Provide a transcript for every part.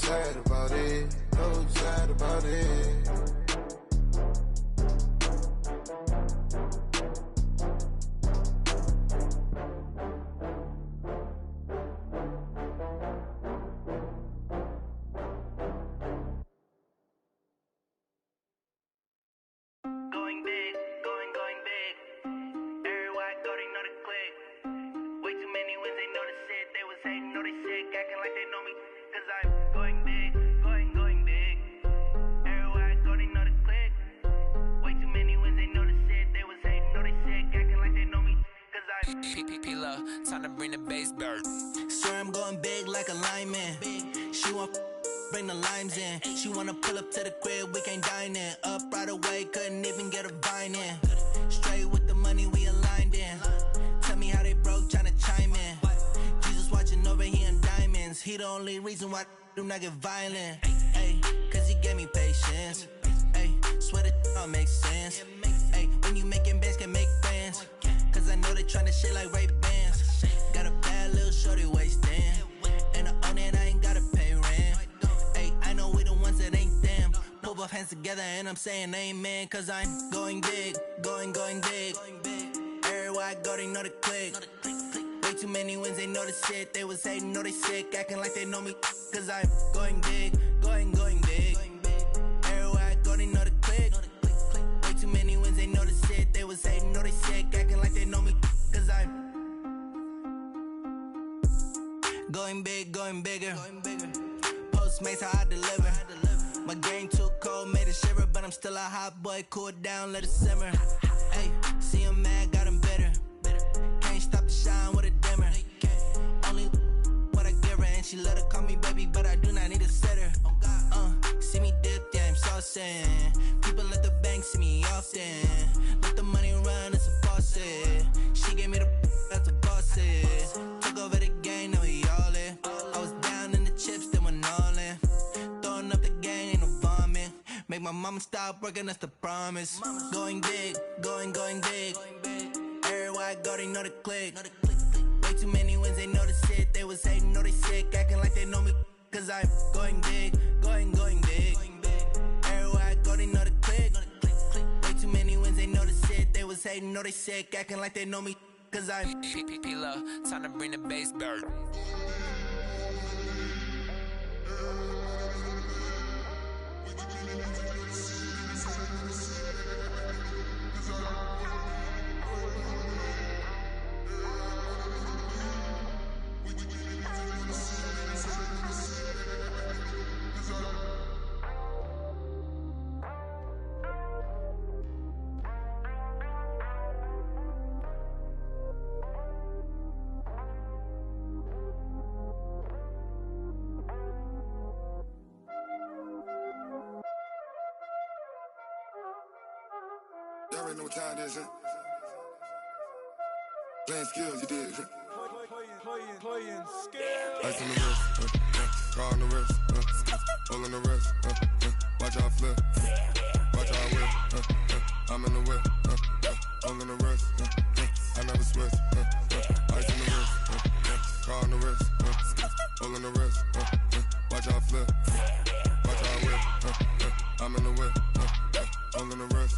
sad about it, no sad about it. Time to bring the bass bird. Swear I'm going big like a lineman. She want bring the limes in. She wanna pull up to the crib, we can't dine in. Up right away, couldn't even get a vine in. Straight with the money we aligned in. Tell me how they broke, tryna chime in. Jesus watching over here in diamonds. He the only reason why I do not get violent. Ay, cause he gave me patience. Ay, swear that all makes sense. Ay, when you making bands, can make friends. Cause I know they tryna shit like Ray-Bans. Got a bad little shorty wasting. And I own it, I ain't gotta pay rent. Ay, I know we the ones that ain't them. Pull both hands together and I'm saying amen. Cause I'm going big, going big. Everywhere I go, they know the click. Way too many wins, they know the shit. They was hating, know they sick, acting like they know me. Cause I'm going big, going big. Everywhere I go, they know the click. Way too many wins, they know the shit. They was hating, know they sick, acting like they know me. Cause I'm going big, going bigger. Postmates, how I deliver. My game too cold, made it shiver. But I'm still a hot boy, cool it down, let it simmer. Hey, see him mad, got him bitter. Can't stop the shine with a dimmer. Only what I give her, and she let her call me baby, but I do not need a sitter. See me dip, yeah, I'm saucing. People at the bank see me often. Let the money run, it's a faucet. She gave me the that's a boss it. Took over the game, now we all in. I was down in the chips, then went all in. Throwing up the game, ain't no vomit. Make my mama stop working, that's the promise. Going big, going big. Everywhere I go, they know the click. Way too many wins, they know the shit. They was hating, know they sick, acting like they know me. Cause I'm going big, going big. Everywhere I go, they know the click. Way too many wins, they know the shit. They was hating, know they sick, acting like they know me. Cause I'm P-Love, time to bring the bass bird. Y'all already know what time it is, huh? Playing skills, you did. Playing skills. Ice on the wrist, car on the wrist, hole in the wrist, watch how I flip, watch how I whip, I'm in the whip, hole in the wrist, I never switch, ice on the wrist, car on the wrist, hole in the wrist, watch how I flip, watch how I whip, I'm in the whip, hole in the wrist,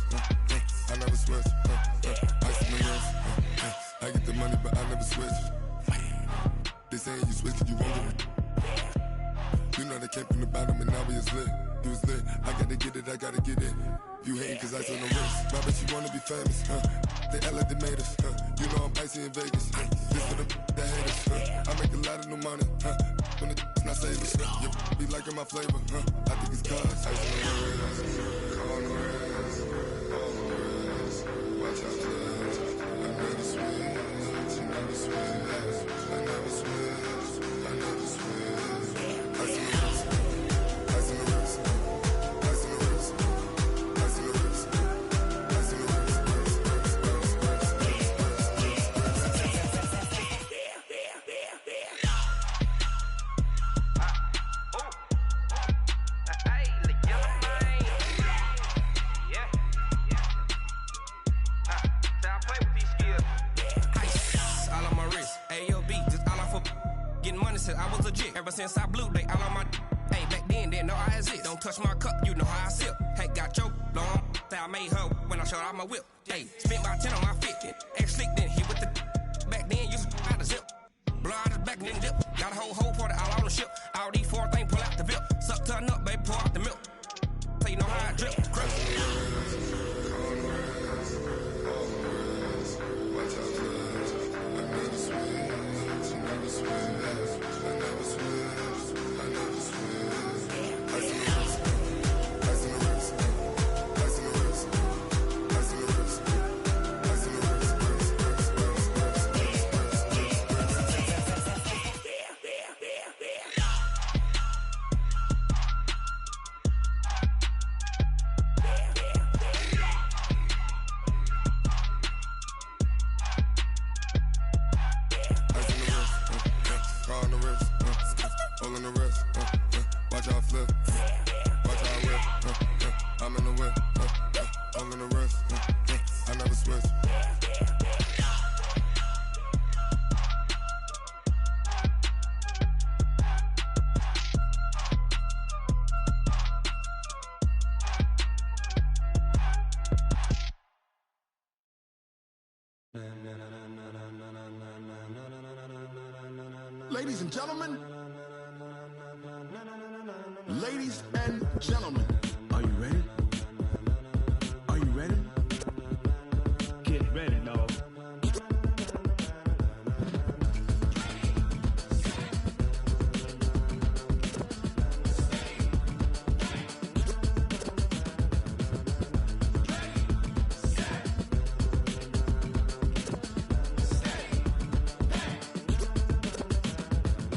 I never switch, ice on the wrist, I get the money but I never switch. They saying you switch, you won't get it. You know they came from the bottom and now we is lit. You was lit, I gotta get it, I gotta get it. You hating cause ice on the wrist. My bitch, you wanna be famous, They act like they made us, You know I'm icy in Vegas, This for the that hate us, I make a lot of new money, When it's not savers, You be liking my flavor, I think it's cause ice on the wrist. Car on the wrist, all on the wrist. Watch out, cuz I never switch, I never switch. I never switch, I never switch. Ice in the wrist, ice in the wrist, ice in the wrist, ice in the wrist, ice in the wrist, I was legit ever since I blew they all on my. Hey, back then, didn't know I exist. Don't touch my cup, you know how I sip. Hey, got your long, I made her when I showed out my whip. Hey, spent about 10 on my 50. Ex-slick, then hit with the back then, used to out the zip. Blind as back, then dip. Got a whole party all on the ship. All these four things pull out the VIP. Suck, turn up, baby, pour out the milk. So you know how I drip. Ladies and gentlemen, ladies and gentlemen, are you ready? Are you ready? Get ready, dog.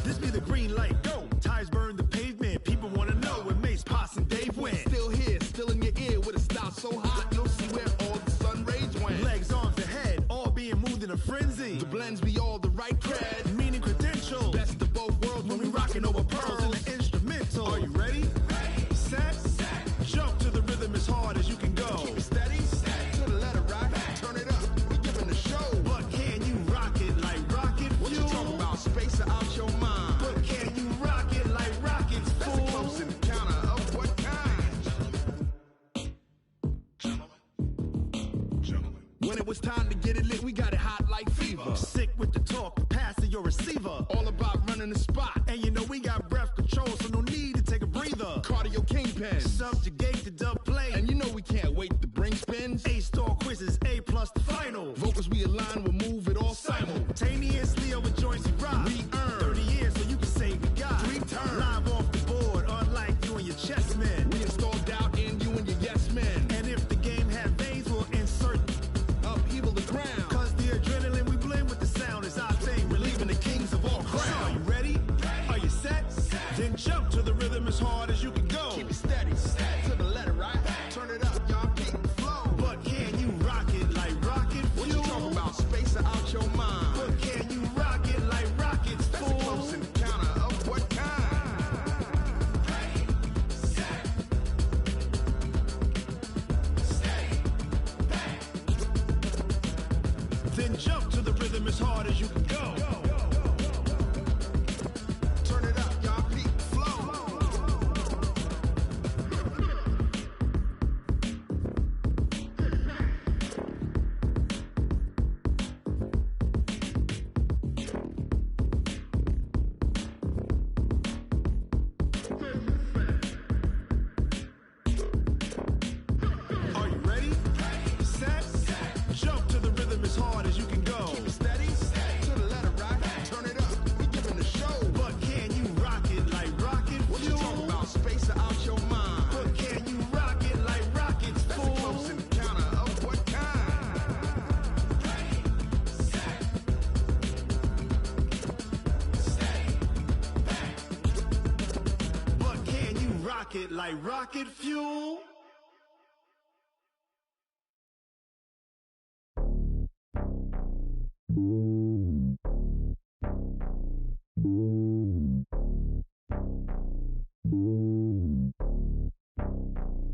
This be the green light, go! Tires burn the pavement, people wanna know where Mace, Posse, and Dave went. Still here, still in your ear, with a style so hot, you'll see where all the sun rays went. Legs, arms, and head, all being moved in a frenzy. The blends be all the right cred, meaning credentials. Best of both worlds when we rockin' over pearls in the instrumental. Are you ready? Set, jump to the rhythm as hard as you can go. Keep it steady, to the letter right, turn it up, we giving the show. But can you rock it like rocket fuel? What you talking about, space out your mind? But can you rock it like rockets, fool? That's a close encounter of what kind? Gentlemen. When it was time to get it lit, we got it hot like fever. Sick with the talk, the pass to your receiver. All about running the spot. And you know we got breath control, so no need to take a breather. Cardio kingpin, subjugate the dub play. And you know we can't wait to bring spins. A-star quizzes, A+ the final. Vocals we align, we'll move it all simultaneously over joints we rock. We earn 30 years, so you can say we got 3 turns. Live off the board, unlike you and your chess men. We install doubt in you and your yes men. And if the game had veins, we'll insert upheaval the ground. Cause the adrenaline we blend with the sound is our thing, relieving the kings of all crowns. So are you ready? Are you set? Then jump to the rhythm as hard as you can go. Keep it steady, to the letter right. Turn it up, y'all keep the flow. But can you rock it like rocket fuel? What you talking about, space out your mind? But can you rock it like rockets, fool? That's a close encounter of what kind? Then jump to the rhythm as hard as you can go. Turn it up, y'all peak flow. Are you ready? Set, jump to the rhythm as hard as you can go. Keep it steady, to the letter right. Turn it up, we giving the show. But can you rock it like rocket fuel? What you talking about, space out your mind? But can you rock it like rockets, fool? That's a close encounter of what kind? But can you rock it like rocket fuel?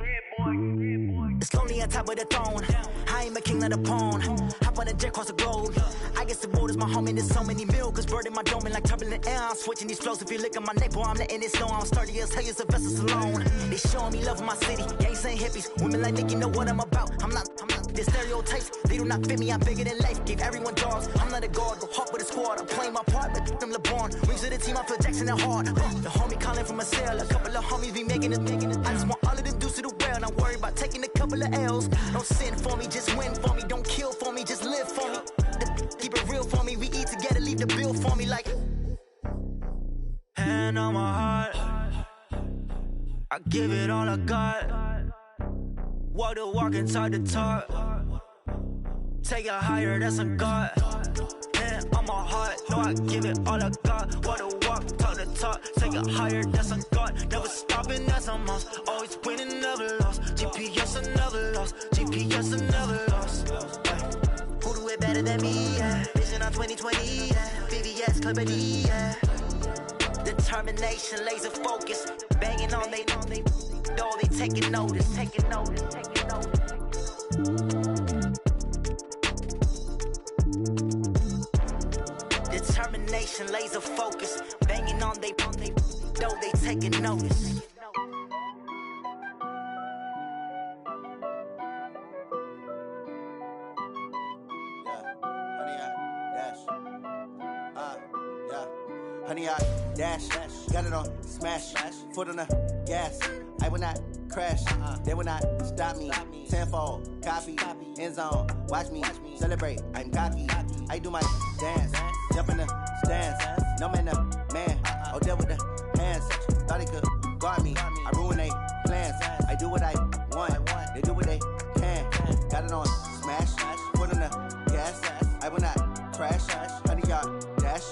Yeah, boy. It's lonely on top of the throne. I ain't a king of the pawn. Hop on a jet across the globe. I guess the world is my home and there's so many milkers burning my dome and like turbulent air. I'm switching these flows. If you look at my neck, boy, I'm letting it slow. I'm sturdy as hell as a vessel alone. They showing me love in my city. Gangs ain't hippies. Women like Nick, you know what I'm about. I'm not. The stereotypes, they do not fit me. I'm bigger than life. Gave everyone dogs. I'm not a guard. Go hard with a squad. I'm playing my part, but I'm LeBron. Wings of the team, I feel Jackson and hard. The homie calling from a cell. A couple of homies be making it. I just want all of them dudes to the well. Not worry about taking a couple of L's. Don't sin for me, just win for me. Don't kill for me, just live for me. Keep it real for me. We eat together, leave the bill for me like. Hand on my heart, I give it all I got. Walk the walk and talk the talk. Take it higher, that's a God. Hand on my heart, no, I give it all I got. Walk the walk, talk the talk. Take it higher, that's a God. Never stopping, that's a must. Always winning, never lost. GPS, I never lost. GPS, I never lost. Who do it better than me? Yeah. Vision on 2020. Yeah. VVS, Clippity. Yeah. Determination, laser focus. Banging on they door, they taking notice. Taking notice, taking notice. Determination, laser focus. Banging on they door, they taking notice. Honey, I dash, got it on smash, foot on the gas. I will not crash, they will not stop me. Tenfold, copy, end zone, watch me celebrate. I'm cocky, I do my dance, jump in the stands. No man, the man, oh there with the hands. Thought he could guard me, I ruin they plans. I do what I want, they do what they can. Got it on smash, foot on the gas. I will not crash, honey, y'all dash,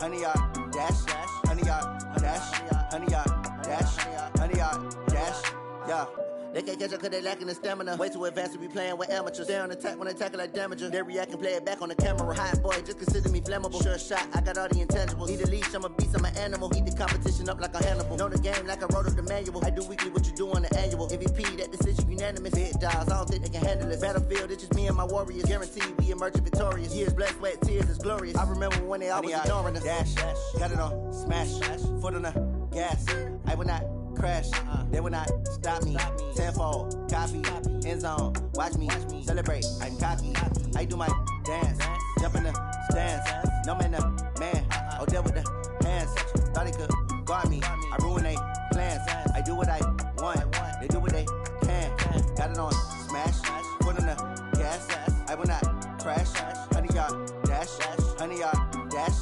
honey, y'all dash, honey, y'all dash, honey, y'all dash, honey, y'all dash, yeah. They can't catch up cause they lacking the stamina. Way too advanced to be playing with amateurs. Stay on attack when they tackle like damager. They react and play it back on the camera. Hot boy, just consider me flammable. Sure shot, I got all the intangibles. Need a leash, I'm a beast, I'm an animal. Eat the competition up like a Hannibal. Know the game like I wrote up the manual. I do weekly what you do on the annual. MVP, that decision unanimous. Big dials, I don't think they can handle it. Battlefield, it's just me and my warriors. Guaranteed we emerge victorious. Years, blood, sweat, tears, it's glorious. I remember when they always ignoring us. Dash, got it on smash, foot on the gas. I will not crash, they will not stop me. Tenfold, copy, end zone, watch me celebrate. I'm cocky, I do my dance, jump in the stands. No man, the man, oh there with the hands. Thought he could guard me, I ruin they plans. I do what I want, they do what they can. Got it on smash, foot on the gas. I will not crash, honey, y'all dash, honey, y'all dash,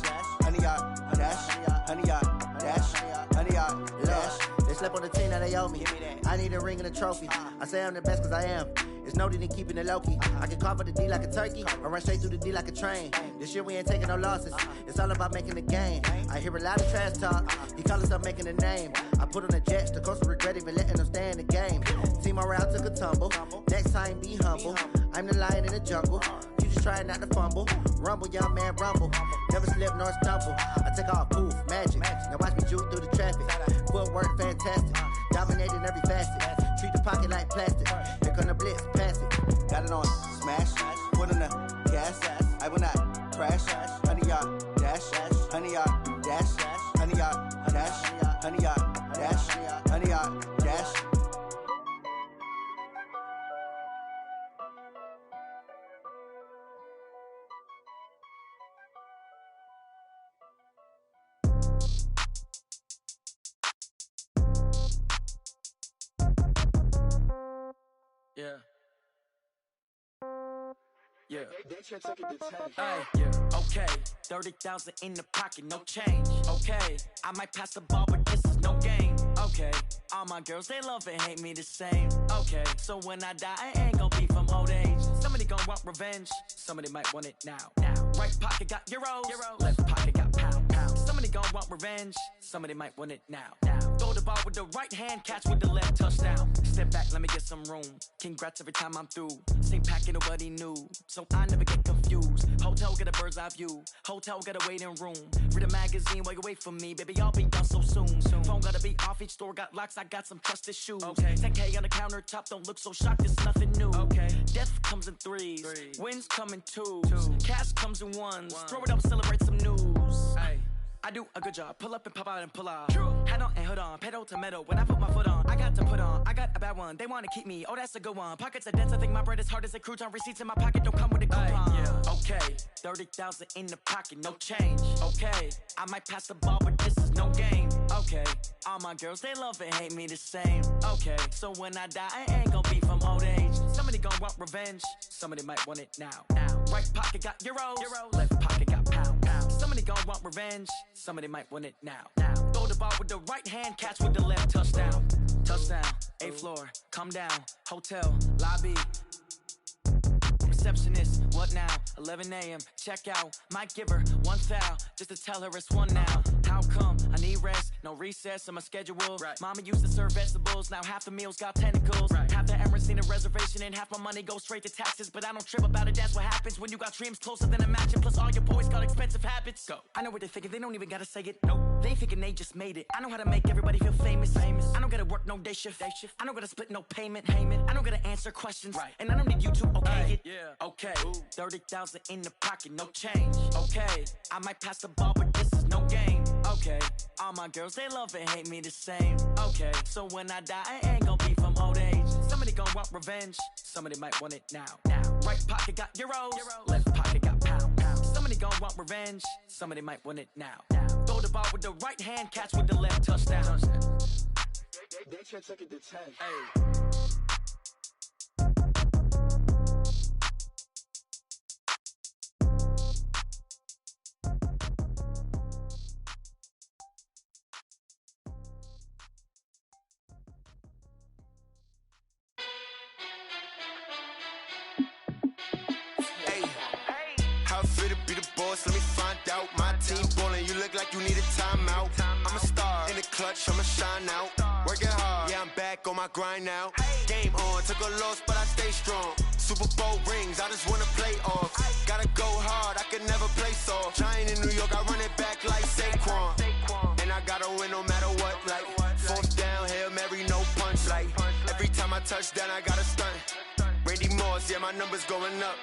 honey, y'all dash, honey, y'all dash, honey, y'all dash. They slept on the team that they owe me. I need a ring and a trophy. I say I'm the best cause I am. It's no need in keeping it low-key. I can carve up the D like a turkey or run straight through the D like a train. This year we ain't taking no losses. It's all about making the game. I hear a lot of trash talk. He call himself making a name. I put on the Jets. The coach will regret even letting them stay in the game. Team morale took a tumble. Next time be humble. I'm the lion in the jungle. You just try not to fumble. Rumble, young man, rumble. Never slip nor stumble. I take off, poof, magic. Now watch me juke through the traffic. Footwork fantastic. Dominating every facet. Treat the pocket like plastic. Here come the blitz, pass it. Got it on smash. Foot on the gas. I will not crash. Honey, y'all dash. Honey, y'all dash. Honey, y'all dash. Honey, y'all dash. Honey, y'all dash. Yeah. Yeah. Okay. 30,000 in the pocket, no change. Okay. I might pass the ball, but this is no game. Okay. All my girls, they love and hate me the same. Okay. So when I die, I ain't gon' be from old age. Somebody gon' want revenge. Somebody might want it now. Right pocket got euros. Left pocket got pounds. Somebody gon' want revenge. Somebody might want it now. Throw the ball with the right hand, catch with the left, touchdown. Step back, let me get some room. Congrats every time I'm through. Same packet, nobody knew, so I never get confused. Hotel get a bird's eye view. Hotel got a waiting room. Read a magazine while you wait for me, baby. I'll be done so soon. Phone got a be off, each store got locks, I got some trusted shoes. Okay. 10K on the countertop, don't look so shocked, it's nothing new. Okay. Death comes in threes, wins come in twos, cash comes in ones. Throw it up, celebrate some news. Ay. I do a good job, pull up and pop out and pull off. True. Hat on and hood on, pedal to metal. When I put my foot on, I got to put on. I got a bad one, they wanna keep me. Oh, that's a good one. Pockets are dense, I think my bread is hard as a crouton. Receipts in my pocket don't come with a coupon. Yeah. Okay, 30,000 in the pocket, no change. Okay, I might pass the ball, but this is no game. Okay, all my girls, they love and hate me the same. Okay, so when I die, I ain't gonna be from old age. Somebody gon' want revenge, somebody might want it now. Right pocket got euros, left pocket got pounds. Somebody gon' want revenge, somebody might want it now. Throw the ball with the right hand, catch with the left, touchdown. Touchdown, 8th floor, come down, hotel, lobby. Receptionist, what now? 11 a.m., check out. Might give her one foul, just to tell her it's one now. How come? I need rest, no recess in my schedule. Right. Mama used to serve vegetables, now half the meals got tentacles. Right. Half the Emirates need a reservation and half my money goes straight to taxes. But I don't trip about it, that's what happens when you got dreams closer than a match. And plus all your boys got expensive habits. Go. I know what they're thinking, they don't even gotta say it. Nope. They thinking they just made it. I know how to make everybody feel famous. I don't gotta work no day shift. I don't gotta split no payment. I don't gotta answer questions. Right. And I don't need you to okay it. Yeah. Okay, 30,000 in the pocket, no change. Okay, I might pass the ball, but this is no game. Okay, all my girls, they love and hate me the same. Okay, so when I die, I ain't gonna be from old age. Somebody gon' want revenge, somebody might want it now. Right pocket got euros, left pocket got pounds. Somebody gon' want revenge, somebody might want it now. Throw the ball with the right hand, catch with the left, touchdown. They should take it to 10. Hey. Let me find out. My team ballin', you look like you need a timeout. I'm a star in the clutch, I'ma shine out. Working hard, yeah, I'm back on my grind now. Game on, took a loss, but I stay strong. Super Bowl rings, I just wanna play off. Gotta go hard, I can never play soft. Giant in New York, I run it back like Saquon. And I gotta win no matter what, like 4th down, Hail Mary, no punch. Like every time I touch down, I gotta stunt. Randy Moss, yeah, my numbers going up.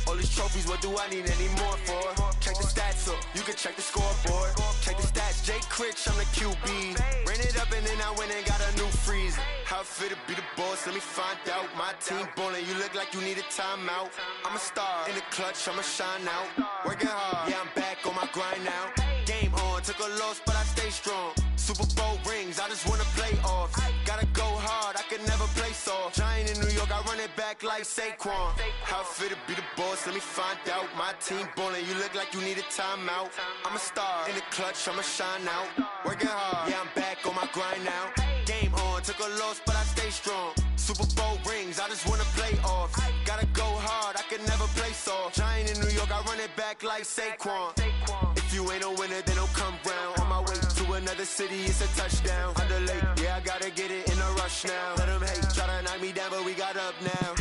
All these trophies, what do I need any more for? Check the stats up, you can check the scoreboard. Check the stats, Jay Critch, I'm the QB. Ran it up and then I went and got a new freeze. How it feel to be the boss, let me find out. My team ballin', you look like you need a timeout. I'm a star in the clutch, I'ma shine out. Working hard, yeah, I'm back on my grind now. Game on, took a loss, but I stay strong. Super Bowl rings, I just wanna play off. Gotta go hard, I can never play soft. Giant in New York, I run it back like Saquon. How it feel to be the boss, let me find out. My team ballin', you look like you need a timeout. I'm a star in the clutch, I'ma shine out. Working hard, yeah, I'm back on my grind now. Game on, took a loss, but I stay strong. Super Bowl rings, I just wanna play off. Gotta go hard, I can never play soft. Giant in New York, I run it back like Saquon. If you ain't a winner, then don't come round. On my way to another city, it's a touchdown. Underlay, yeah, I gotta get it in a rush now. Let them hate, try to knock me down, but we got up now.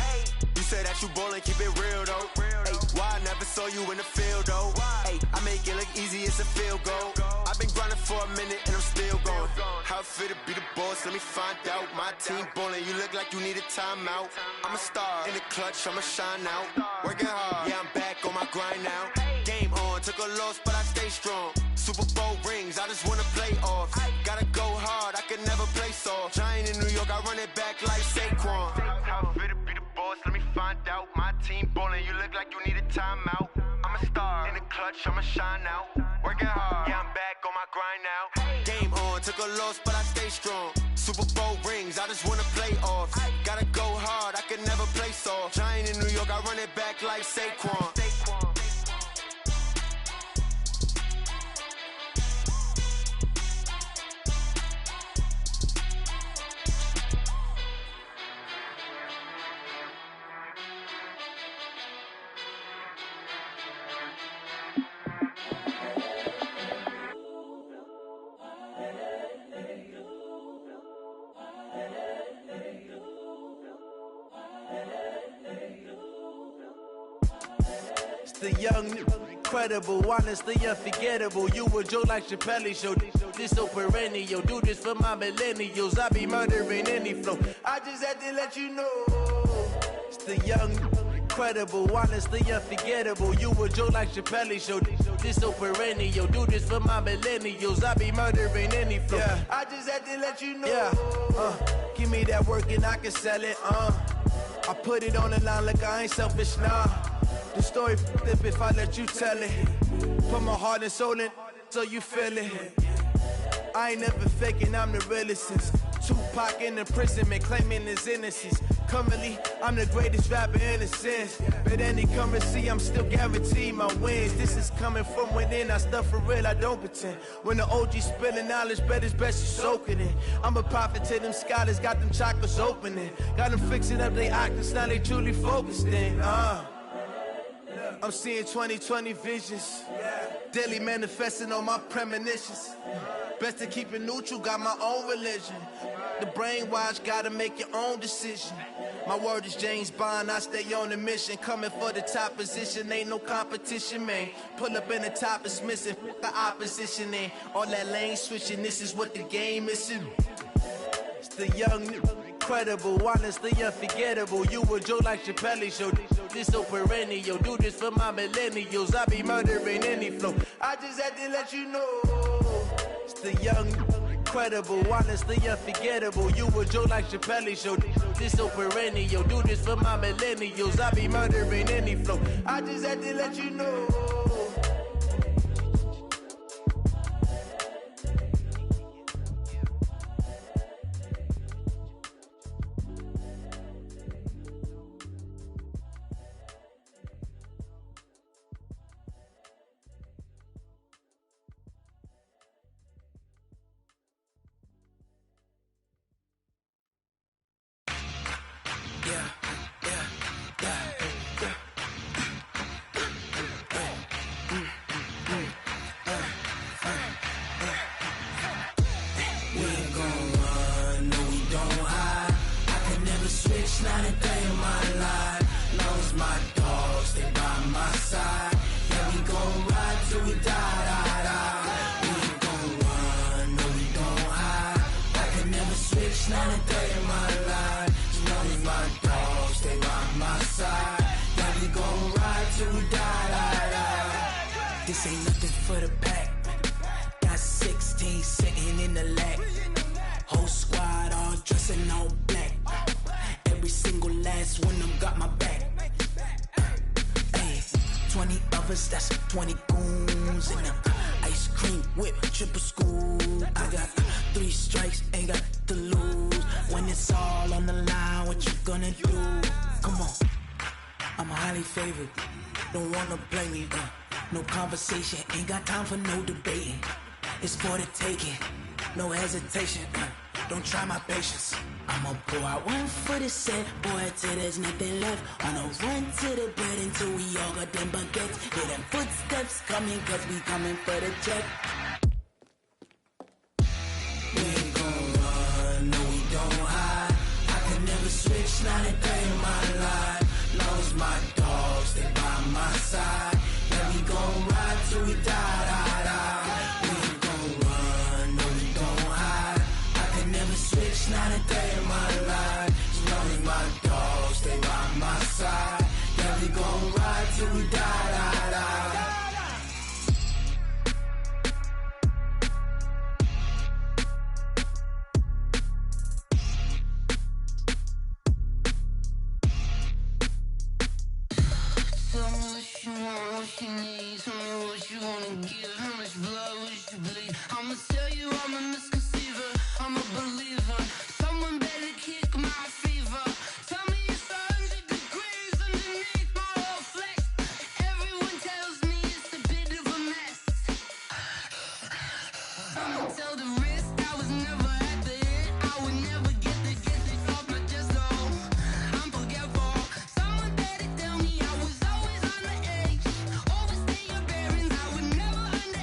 You say that you ballin', keep it real though. Ay, why I never saw you in the field though? Ay, I make it look easy, it's a field goal. I've been grinding for a minute and I'm still going. How it feel to be the boss, let me find out. My team ballin', you look like you need a timeout. I'm a star in the clutch, I'ma shine out. Working hard, yeah, I'm back on my grind now. Game on, took a loss, but I stay strong. Super Bowl rings, I just wanna play off. Gotta go hard, I can never play soft. Giant in New York, I run it back like Saquon. How it feel to be the boss, let me find out. My team ballin', you look like you need a timeout. I'm a star in the clutch, I'ma shine out. Working hard, yeah, I'm back on my grind now. Game on, took a loss, but I stay strong. Super Bowl rings, I just wanna play off. Gotta go hard, I can never play soft. Giant in New York, I run it back like Saquon. The young incredible, honestly unforgettable. You a joke like Chappelle Show. This so perennial. Do this for my millennials. I be murdering any flow. I just had to let you know. It's the young, incredible, honestly unforgettable. You a joke like Chappelle Show. This so perennial. Do this for my millennials. I be murdering any flow. Yeah. I just had to let you know. Yeah. Give me that work and I can sell it. I put it on the line like I ain't selfish, nah. The story flip if I let you tell it. Put my heart and soul in so you feel it. I ain't never faking, I'm the realest since Tupac in imprisonment, claiming his innocence. Currently, I'm the greatest rapper in a sense. But any currency, I'm still guaranteed my wins. This is coming from within, I stuff for real, I don't pretend. When the OG spilling knowledge, bet it's best you soak it in. I'm a prophet to them scholars, got them chakras opening. Got them fixing up their octaves, now they truly focused in. I'm seeing 2020 visions. Daily manifesting on my premonitions. Best to keep it neutral, got my own religion. The brainwash, gotta make your own decision. My word is James Bond, I stay on the mission. Coming for the top position, ain't no competition, man. Pull up in the top, it's missing, the opposition in. All that lane switching, this is what the game is. It's the young, incredible, honestly unforgettable. You a joke like Chappelle Show. This so perennial. Do this for my millennials. I be murdering any flow. I just had to let you know. It's the young, incredible, honestly unforgettable. You a joke like Chappelle Show. This so perennial. Do this for my millennials. I be murdering any flow. I just had to let you know. This ain't nothing for the pack. Got 16 sitting in the lap. Whole squad all dressing all black. Every single last one of them got my back. Hey, 20 of us, that's 20 goons in them. Ice cream whip, triple scoop. I got 3 strikes, ain't got to lose. When it's all on the line, what you gonna do? Come on, I'm highly favored. Don't wanna blame me, no conversation, ain't got time for no debating. It's for the taking, no hesitation. Don't try my patience. I'ma pour out one for the set, boy, till there's nothing left. On a run to the bread until we all got them baguettes. Hear them footsteps coming, cause we coming for the check. We ain't gon' run, no we don't hide. I can never switch, not a day in my life. Long as my dogs stay by my side. Yeah, we gon' ride till we die. We ain't gon' run, no we don't hide. I can never switch, not a day in my life. As long as my dogs stay by my side. Yeah, we gon' ride till we die. Tell me what you want, what you need. Tell me what you wanna give. How much blood would you bleed? I'ma tell you I'm a misconceiver. I'm a believer. Someone better kick my fever. Tell me it's 100 degrees underneath my whole flesh. Everyone tells me it's a bit of a mess. I'ma tell the risk I was never at the end. I would never get this off my chest. No, I'm forgetful. Someone better tell me I was always on the edge. Overstay your bearings, I would never underestimate.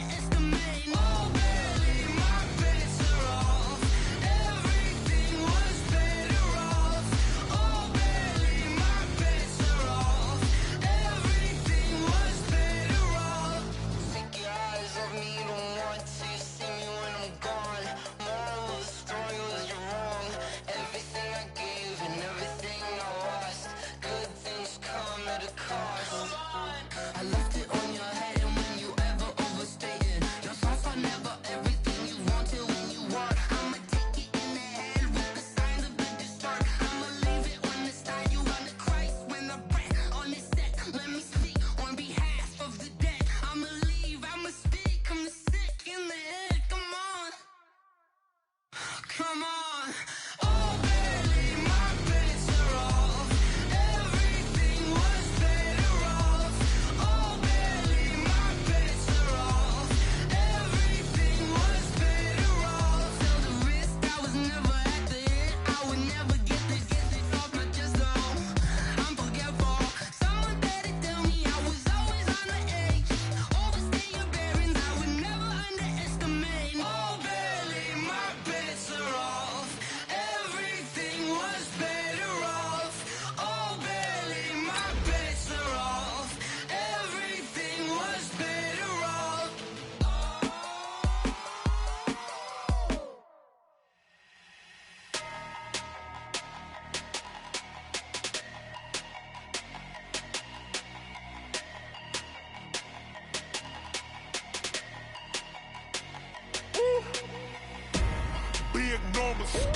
big numbers.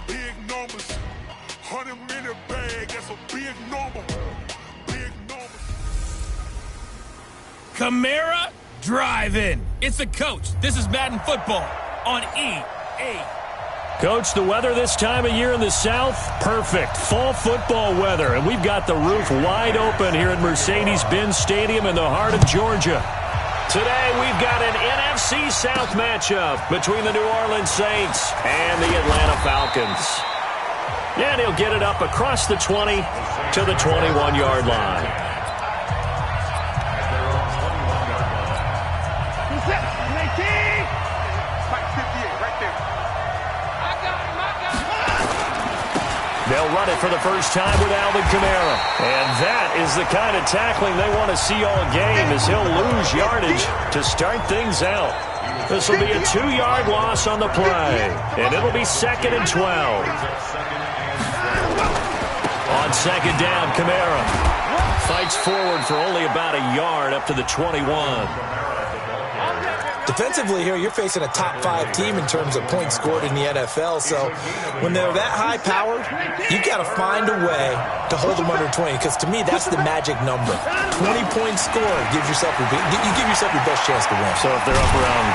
Big numbers. 100 in a bag, that's a big number. Big numbers. Kamara Drive-In. It's the coach. This is Madden Football on EA. Coach, the weather this time of year in the South, perfect. Fall football weather, and we've got the roof wide open here at Mercedes-Benz Stadium in the heart of Georgia. Today, we've got an NFC South matchup between the New Orleans Saints and the Atlanta Falcons. And he'll get it up across the 20 to the 21-yard line. They'll run it for the first time with Alvin Kamara. And that is the kind of tackling they want to see all game, as he'll lose yardage to start things out. This will be a 2-yard loss on the play, and it'll be 2nd and 12. On 2nd down, Kamara fights forward for only about a yard up to the 21. Defensively here, you're facing a top-5 team in terms of points scored in the NFL. So when they're that high-powered, you've got to find a way to hold them under 20. Because to me, that's the magic number. 20 points scored gives yourself you give yourself your best chance to win. So if they're up around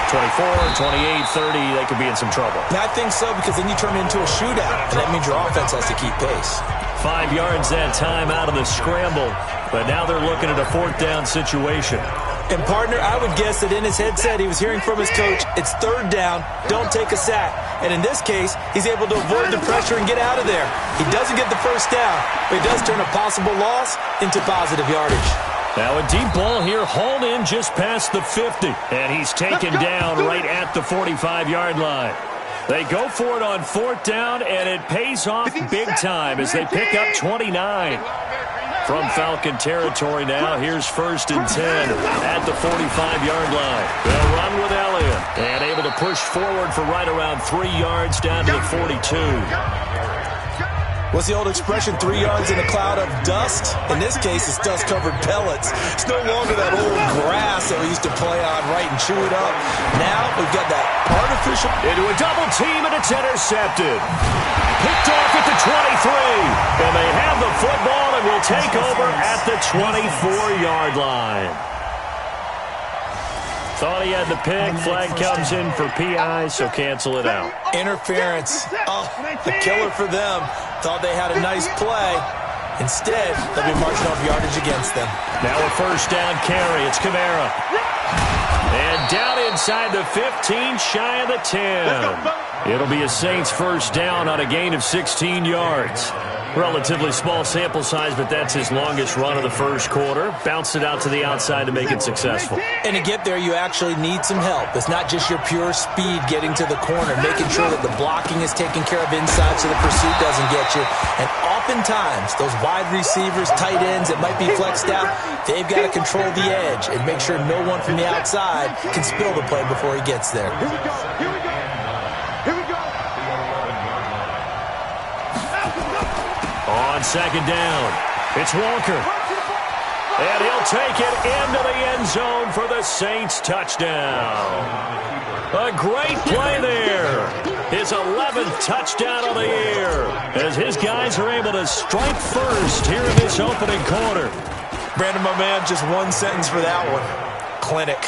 24, 28, 30, they could be in some trouble. Now, I think so, because then you turn it into a shootout, and that means your offense has to keep pace. 5 yards that time out of the scramble, but now they're looking at a 4th down situation. And, partner, I would guess that in his headset he was hearing from his coach, it's 3rd down, don't take a sack. And in this case, he's able to avoid the pressure and get out of there. He doesn't get the 1st down, but he does turn a possible loss into positive yardage. Now a deep ball here, hauled in just past the 50. And he's taken down right at the 45-yard line. They go for it on 4th down, and it pays off big time as they pick up 29. From Falcon territory now, here's 1st and 10 at the 45-yard line. They'll run with Elliott and able to push forward for right around 3 yards down to the 42. What's the old expression, 3 yards in a cloud of dust? In this case, it's dust-covered pellets. It's no longer that old grass that we used to play on, right, and chew it up. Now we've got that artificial... Into a double team, and it's intercepted. Picked off at the 23. And they have the football and will take over at the 24-yard line. Thought he had the pick. Flag comes in for PI, so cancel it out. Interference. Oh, a killer for them. Thought they had a nice play. Instead, they'll be marching off yardage against them. Now a 1st down carry. It's Kamara. And down inside the 15, shy of the 10. It'll be a Saints 1st down on a gain of 16 yards. Relatively small sample size, but that's his longest run of the 1st quarter. Bounced it out to the outside to make it successful. And to get there, you actually need some help. It's not just your pure speed getting to the corner, making sure that the blocking is taken care of inside so the pursuit doesn't get you. And oftentimes, those wide receivers, tight ends that might be flexed out, they've got to control the edge and make sure no one from the outside can spill the play before he gets there. Here we go. Here we go. Here we go. On 2nd down, it's Walker. And he'll take it into the end zone for the Saints touchdown. A great play there. His 11th touchdown of the year, as his guys are able to strike first here in this opening quarter. Brandon, my man, just one sentence for that one. Clinic.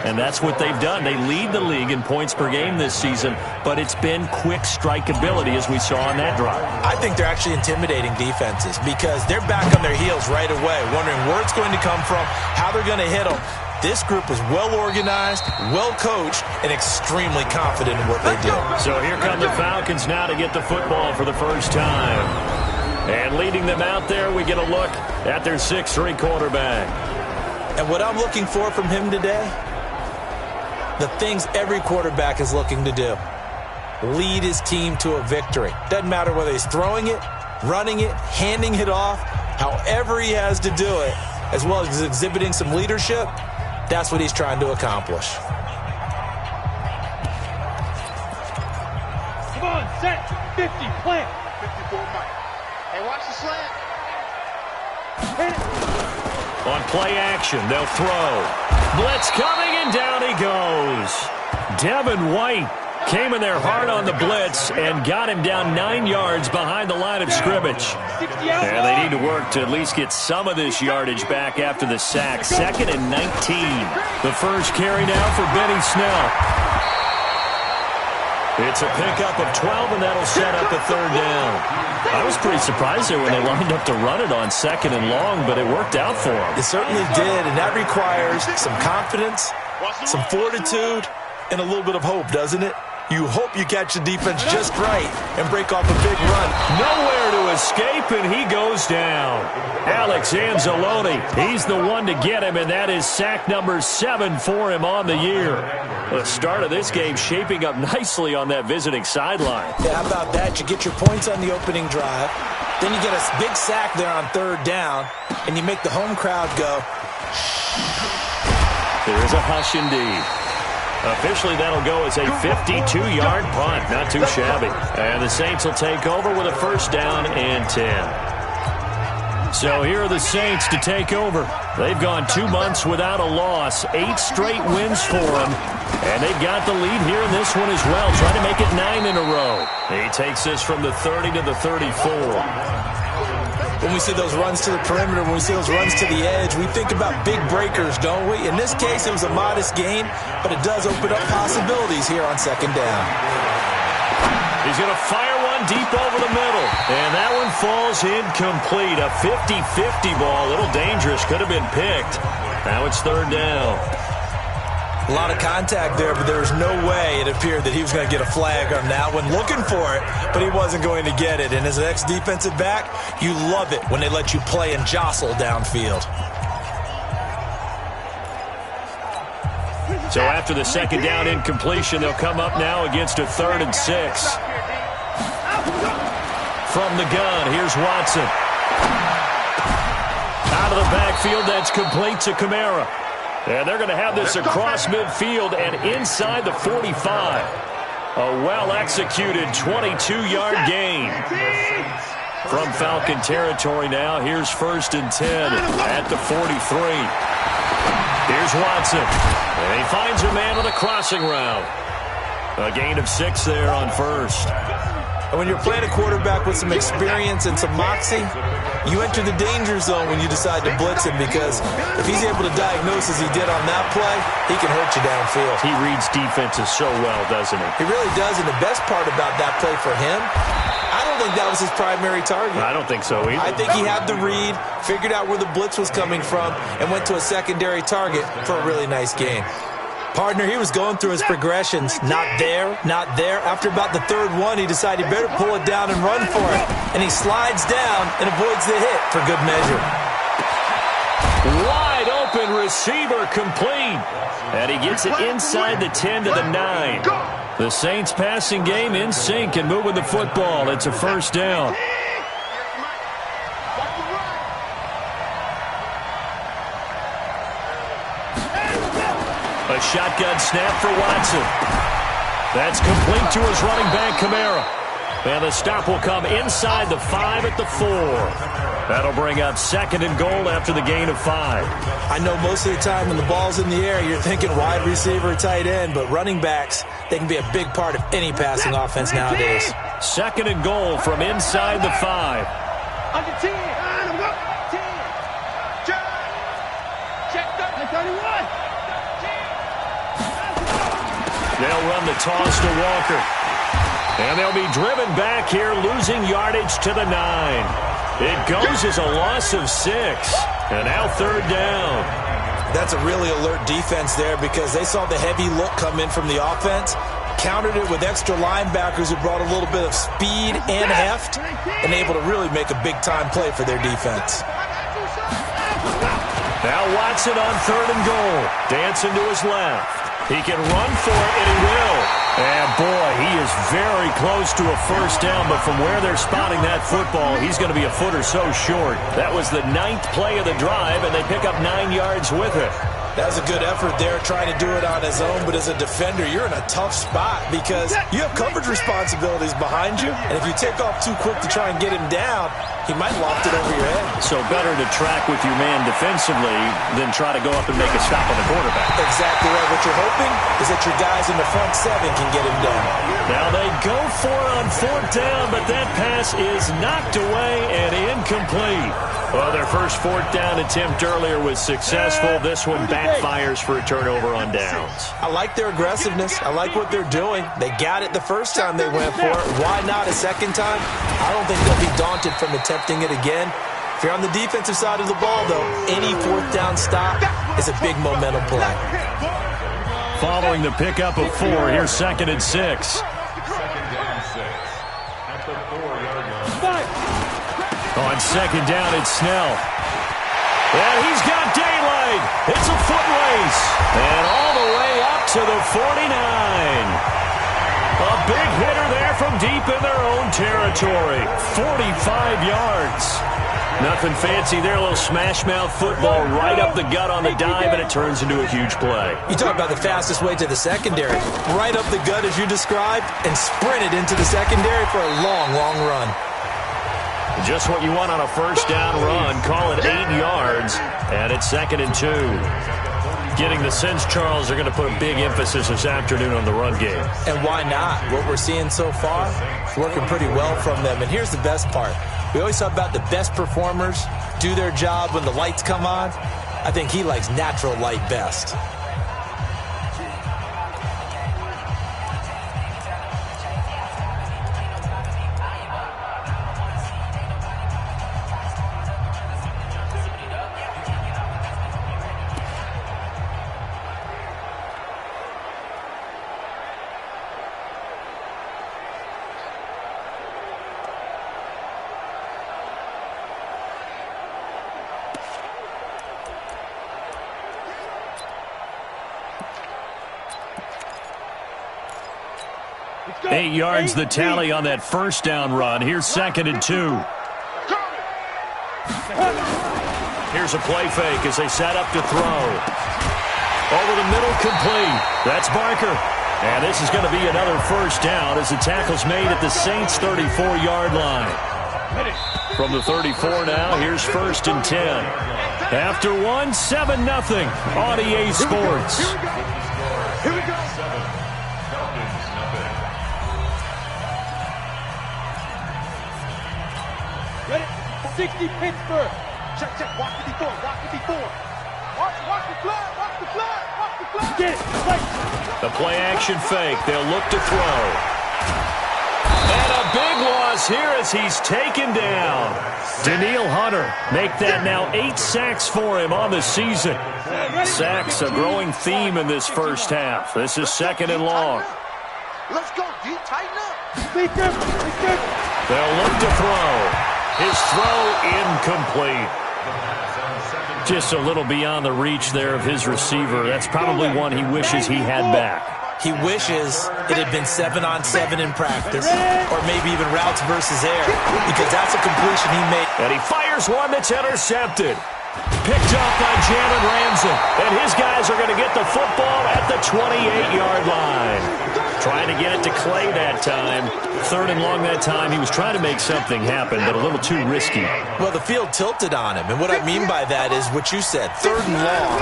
And that's what they've done. They lead the league in points per game this season, but it's been quick strikeability as we saw on that drive. I think they're actually intimidating defenses because they're back on their heels right away, wondering where it's going to come from, how they're going to hit them. This group is well-organized, well-coached, and extremely confident in what they do. So here come the Falcons now to get the football for the first time. And leading them out there, we get a look at their 6'3" quarterback. And what I'm looking for from him today, the things every quarterback is looking to do. Lead his team to a victory. Doesn't matter whether he's throwing it, running it, handing it off, however he has to do it, as well as exhibiting some leadership, that's what he's trying to accomplish. Come on, set, 50, plant. 54, Mike. Hey, watch the slant. Hit it. On play action, they'll throw. Blitz coming, and down he goes. Devin White Came in there hard on the blitz and got him down 9 yards behind the line of scrimmage. And they need to work to at least get some of this yardage back after the sack. 2nd and 19. The first carry now for Benny Snell. It's a pickup of 12, and that'll set up a 3rd down. I was pretty surprised there when they lined up to run it on 2nd and long, but it worked out for them. It certainly did, and that requires some confidence, some fortitude, and a little bit of hope, doesn't it? You hope you catch the defense just right and break off a big run. Nowhere to escape, and he goes down. Alex Anzalone, he's the one to get him, and that is sack number 7 for him on the year. The start of this game shaping up nicely on that visiting sideline. Yeah, how about that? You get your points on the opening drive, then you get a big sack there on 3rd down, and you make the home crowd go. There is a hush indeed. Officially, that'll go as a 52-yard punt. Not too shabby. And the Saints will take over with a 1st down and 10. So here are the Saints to take over. They've gone 2 months without a loss. 8 straight wins for them. And they've got the lead here in this one as well. Trying to make it 9 in a row. He takes this from the 30 to the 34. When we see those runs to the perimeter, when we see those runs to the edge, we think about big breakers, don't we? In this case, it was a modest gain, but it does open up possibilities here on 2nd down. He's going to fire one deep over the middle, and that one falls incomplete. A 50-50 ball, a little dangerous, could have been picked. Now it's 3rd down. A lot of contact there, but there was no way it appeared that he was going to get a flag on that one. Looking for it, but he wasn't going to get it. And as an ex-defensive back, you love it when they let you play and jostle downfield. So after the 2nd down incompletion, they'll come up now against a 3rd and 6. From the gun, here's Watson. Out of the backfield, that's complete to Kamara. And they're going to have this across midfield and inside the 45. A well-executed 22-yard gain. From Falcon territory now, here's 1st and 10 at the 43. Here's Watson. And he finds a man with a crossing route. A gain of 6 there on 1st. And when you're playing a quarterback with some experience and some moxie, you enter the danger zone when you decide to blitz him, because if he's able to diagnose as he did on that play, he can hurt you downfield. He reads defenses so well, doesn't he? He really does, and the best part about that play for him, I don't think that was his primary target. I don't think so either. I think he had the read, figured out where the blitz was coming from, and went to a secondary target for a really nice gain. Partner, he was going through his progressions. Not there, not there. After about the 3rd one, he decided he better pull it down and run for it. And he slides down and avoids the hit for good measure. Wide open receiver complete. And he gets it inside the 10 to the 9. The Saints passing game in sync and moving the football. It's a 1st down. A shotgun snap for Watson. That's complete to his running back, Kamara. And the stop will come inside the 5 at the 4. That'll bring up 2nd and goal after the gain of 5. I know most of the time when the ball's in the air, you're thinking wide receiver, tight end, but running backs, they can be a big part of any passing offense nowadays. 2nd and goal from inside the 5. Under 10. Check 31. They'll run the toss to Walker. And they'll be driven back here, losing yardage to the 9. It goes as a loss of 6. And now 3rd down. That's a really alert defense there, because they saw the heavy look come in from the offense, countered it with extra linebackers who brought a little bit of speed and heft, and able to really make a big-time play for their defense. Now Watson on 3rd and goal. Dancing to his left. He can run for it, and he will. And, boy, he is very close to a 1st down, but from where they're spotting that football, he's going to be a foot or so short. That was the 9th play of the drive, and they pick up 9 yards with it. That was a good effort there, trying to do it on his own, but as a defender, you're in a tough spot because you have coverage responsibilities behind you, and if you take off too quick to try and get him down, he might loft it over your head. So better to track with your man defensively than try to go up and make a stop on the quarterback. Exactly right. What you're hoping is that your guys in the front seven can get him down. Now they go for it on 4th down, but that pass is knocked away and incomplete. Well, their first 4th down attempt earlier was successful. This one backfires for a turnover on downs. I like their aggressiveness. I like what they're doing. They got it the first time they went for it. Why not a second time? I don't think they'll be daunted from attempting it again. If you're on the defensive side of the ball, though, any 4th down stop is a big momentum play. Following the pickup of 4, here's 2nd and 6. On 2nd down, it's Snell. And he's got daylight. It's a foot race. And all the way up to the 49. A big hitter there from deep in their own territory. 45 yards. Nothing fancy there. A little smash-mouth football right up the gut on the dive, and it turns into a huge play. You talk about the fastest way to the secondary. Right up the gut, as you described, and sprinted into the secondary for a long, long run. Just what you want on a first down run. Call it 8 yards, and it's 2nd and 2. Getting the sense, Charles, are going to put a big emphasis this afternoon on the run game. And why not? What we're seeing so far is working pretty well from them. And here's the best part. We always talk about the best performers do their job when the lights come on. I think he likes natural light best. Go. 8 yards the tally on that first down run. Here's 2nd and 2. Here's a play fake as they set up to throw. Over the middle, complete. That's Barker. And this is going to be another first down as the tackle's made at the Saints' 34-yard line. From the 34 now, here's 1st and 10. After one, 7-0 on EA Sports. Here we go. 60 Pittsburgh. Check, check. Watch 54. Watch 54. Watch the flag. Watch the flag. Watch the flag. Get it. Play. The play action fake. They'll look to throw. And a big loss here as he's taken down. Danielle Hunter make that now 8 sacks for him on the season. Sacks a growing theme in this first half. This is 2nd and long. Let's go. D, tighten up. They'll look to throw. His throw incomplete. Just a little beyond the reach there of his receiver. That's probably one he wishes he had back. He wishes it had been 7-on-7 in practice, or maybe even routes versus air, because that's a completion he made. And he fires one that's intercepted. Picked up by Jalen Ramsey. And his guys are going to get the football at the 28-yard line. Trying to get it to Clay that time. 3rd and long that time. He was trying to make something happen, but a little too risky. Well, the field tilted on him. And what I mean by that is what you said. 3rd and long.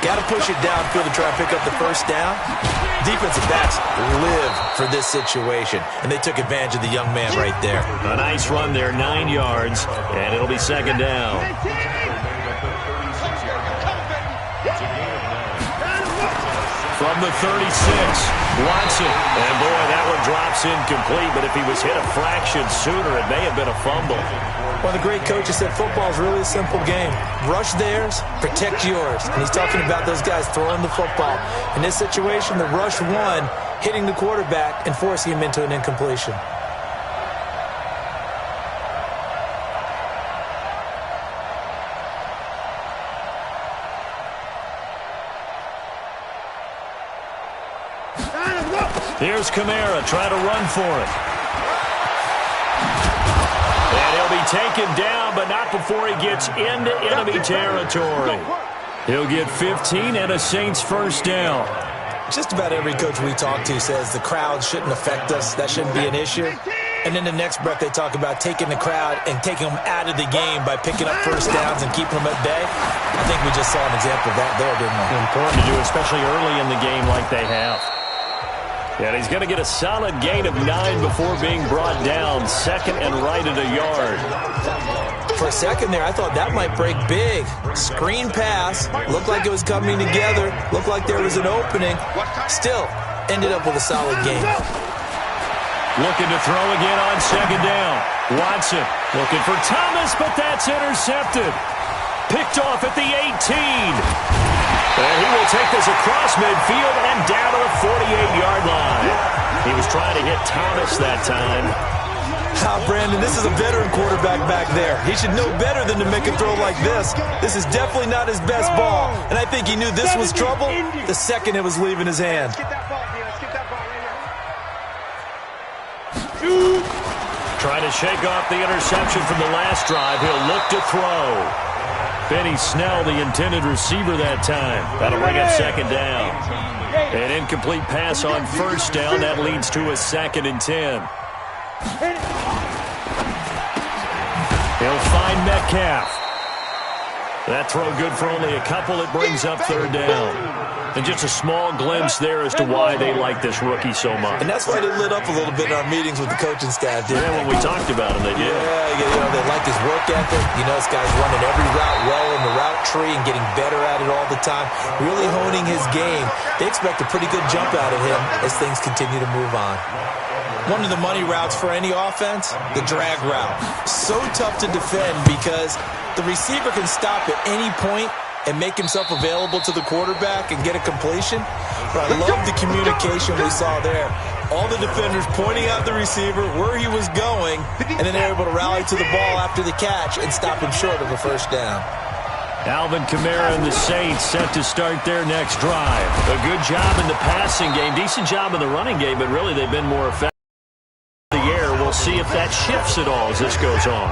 Got to push it downfield to try to pick up the first down. Defensive backs live for this situation. And they took advantage of the young man right there. A nice run there, 9 yards. And it'll be 2nd down. From the 36, Watson. And boy, that one drops incomplete, but if he was hit a fraction sooner, it may have been a fumble. One of the great coaches said football is really a simple game. Rush theirs, protect yours. And he's talking about those guys throwing the football. In this situation, the rush won, hitting the quarterback and forcing him into an incompletion. Here's Kamara trying to run for it. And he'll be taken down, but not before he gets into enemy territory. He'll get 15 and a Saints first down. Just about every coach we talk to says the crowd shouldn't affect us. That shouldn't be an issue. And in the next breath, they talk about taking the crowd and taking them out of the game by picking up first downs and keeping them at bay. I think we just saw an example of that there, didn't we? Important to do, especially early in the game like they have. And he's going to get a solid gain of 9 before being brought down. Second and right at a yard. For a second there, I thought that might break big. Screen pass. Looked like it was coming together. Looked like there was an opening. Still, ended up with a solid game. Looking to throw again on second down. Watson looking for Thomas, but that's intercepted. Picked off at the 18. And he will take this across midfield and down to the 48-yard line. He was trying to hit Thomas that time. Brandon, this is a veteran quarterback back there. He should know better than to make a throw like this. This is definitely not his best ball. And I think he knew this was trouble the second it was leaving his hand. Trying to shake off the interception from the last drive. He'll look to throw. Benny Snell, the intended receiver that time. That'll bring up second down. An incomplete pass on first down. That leads to a 2nd and 10. He'll find Metcalf. That throw good for only a couple. It brings up third down. And just a small glimpse there as to why they like this rookie so much. And that's why they lit up a little bit in our meetings with the coaching staff, didn't they? When we talked about him, they did. Yeah, they like his work ethic. You know, this guy's running every route well in the route tree and getting better at it all the time. Really honing his game. They expect a pretty good jump out of him as things continue to move on. One of the money routes for any offense, the drag route. So tough to defend because the receiver can stop at any point and make himself available to the quarterback and get a completion. But I love the communication we saw there. All the defenders pointing out the receiver, where he was going, and then they're able to rally to the ball after the catch and stop him short of a first down. Alvin Kamara and the Saints set to start their next drive. A good job in the passing game, decent job in the running game, but really they've been more effective in the air. We'll see if that shifts at all as this goes on.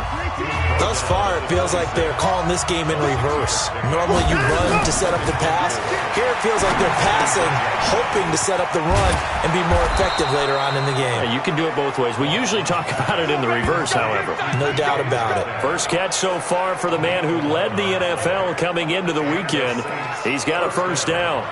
Thus far, it feels like they're calling this game in reverse. Normally you run to set up the pass. Here it feels like they're passing, hoping to set up the run and be more effective later on in the game. Yeah, you can do it both ways. We usually talk about it in the reverse, however. No doubt about it. First catch so far for the man who led the NFL coming into the weekend. He's got a first down.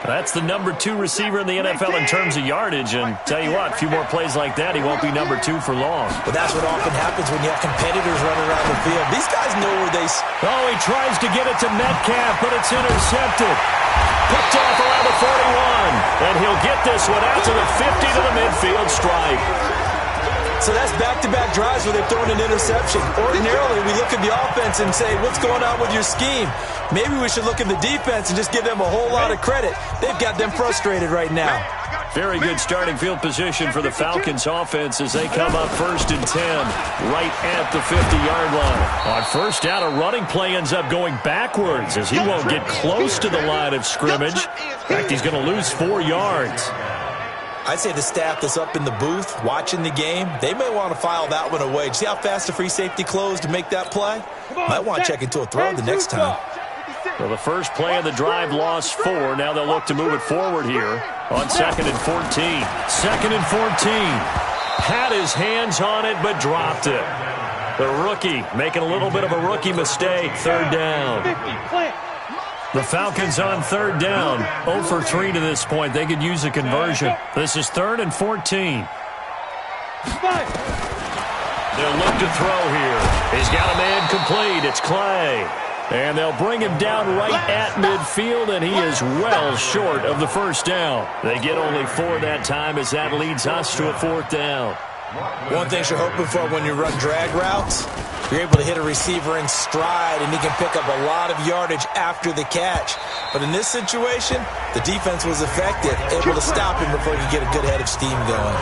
That's the number 2 receiver in the NFL in terms of yardage, and tell you what, a few more plays like that, he won't be number 2 for long. But that's what often happens when you have competitors running around the field. These guys know where they... Oh, he tries to get it to Metcalf, but it's intercepted. Picked off around the 41, and he'll get this one out to the 50 to the midfield stripe. So that's back-to-back drives where they're throwing an interception. Ordinarily, we look at the offense and say, what's going on with your scheme? Maybe we should look at the defense and just give them a whole lot of credit. They've got them frustrated right now. Very good starting field position for the Falcons offense as they come up 1st and 10 right at the 50-yard line. On first down, a running play ends up going backwards as he won't get close to the line of scrimmage. In fact, he's going to lose 4 yards. I'd say the staff that's up in the booth watching the game, they may want to file that one away. See how fast the free safety closed to make that play? Might want to check into a throw the next time. Well, the first play of the drive lost 4. Now they'll look to move it forward here on 2nd and 14. 2nd and 14. Had his hands on it, but dropped it. The rookie making a little bit of a rookie mistake. 3rd down. The Falcons on 3rd down. 0 for 3 to this point. They could use a conversion. This is 3rd and 14. They'll look to throw here. He's got a man complete. It's Clay. And they'll bring him down right at midfield, and he is well short of the first down. They get only 4 that time as that leads us to a 4th down. One thing you're hoping for when you run drag routes, you're able to hit a receiver in stride, and he can pick up a lot of yardage after the catch. But in this situation, the defense was effective, able to stop him before he could get a good head of steam going.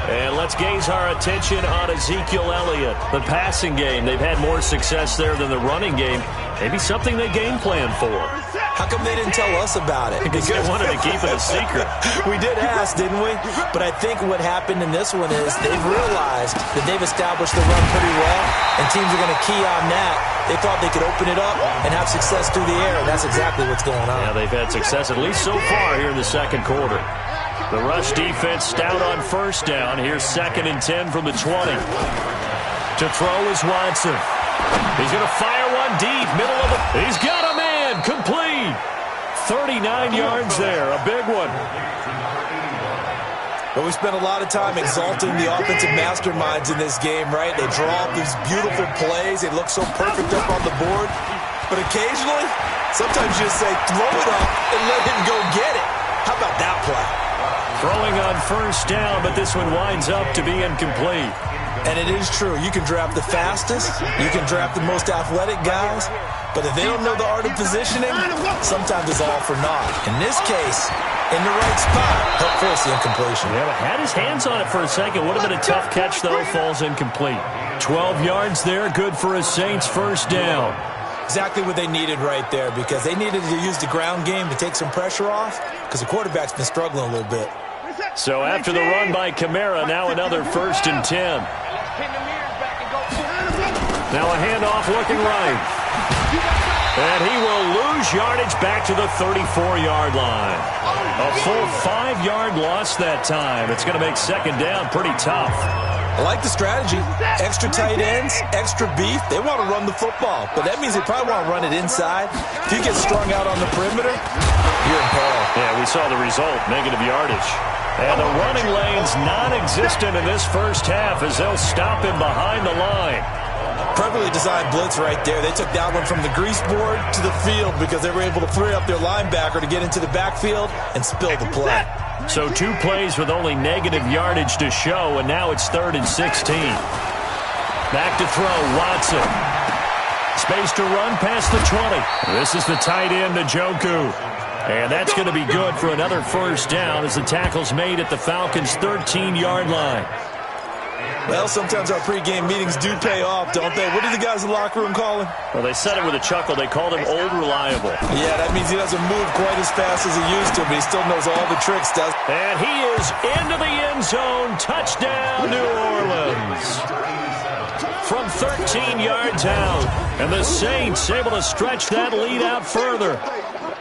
And let's gaze our attention on Ezekiel Elliott. The passing game, they've had more success there than the running game. Maybe something they game plan for. How come they didn't tell us about it? Because they wanted to keep it a secret. We did ask, didn't we? But I think what happened in this one is they've realized that they've established the run pretty well, and teams are going to key on that. They thought they could open it up and have success through the air, and that's exactly what's going on. Yeah, they've had success at least so far here in the second quarter. The rush defense stout on first down. Here's 2nd and 10 from the 20. To throw is Watson. He's going to fire one deep, middle of the... He's got a man, complete. 39 yards there, a big one. But we spent a lot of time exalting the offensive masterminds in this game, right? They draw up these beautiful plays. They look so perfect up on the board. But occasionally, sometimes you just say, throw it up and let him go get it. How about that play? Throwing on first down, but this one winds up to be incomplete. And it is true. You can draft the fastest. You can draft the most athletic guys. But if they don't know the art of positioning, sometimes it's all for naught. In this case, in the right spot, help force the incompletion. Yeah, had his hands on it for a second. Would have been a tough catch, though. Falls incomplete. 12 yards there. Good for a Saints first down. Exactly what they needed right there, because they needed to use the ground game to take some pressure off, because the quarterback's been struggling a little bit. So after the run by Kamara, now another 1st and 10. Now a handoff looking right. And he will lose yardage back to the 34-yard line. A full 5-yard loss that time. It's going to make second down pretty tough. I like the strategy. Extra tight ends, extra beef. They want to run the football, but that means they probably want to run it inside. If you get strung out on the perimeter, you're in peril. Yeah, we saw the result, negative yardage. And the running lane's non-existent in this first half as they'll stop him behind the line. Perfectly designed blitz right there. They took that one from the grease board to the field because they were able to free up their linebacker to get into the backfield and spill the play. So 2 plays with only negative yardage to show, and now it's 3rd and 16. Back to throw, Watson. Space to run past the 20. This is the tight end, Njoku. And that's going to be good for another first down as the tackle's made at the Falcons' 13-yard line. Well, sometimes our pregame meetings do pay off, don't they? What do the guys in the locker room call him? Well, they said it with a chuckle. They called him Old Reliable. Yeah, that means he doesn't move quite as fast as he used to, but he still knows all the tricks, does. And he is into the end zone. Touchdown, New Orleans. From 13 yards out. And the Saints able to stretch that lead out further.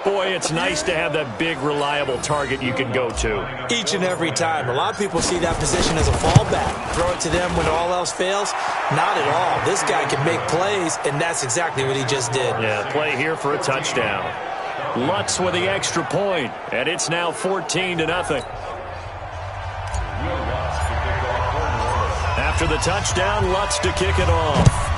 Boy, it's nice to have that big, reliable target you can go to. Each and every time. A lot of people see that position as a fallback. Throw it to them when all else fails. Not at all. This guy can make plays, and that's exactly what he just did. Yeah, play here for a touchdown. Lutz with the extra point, and it's now 14-0. After the touchdown, Lutz to kick it off.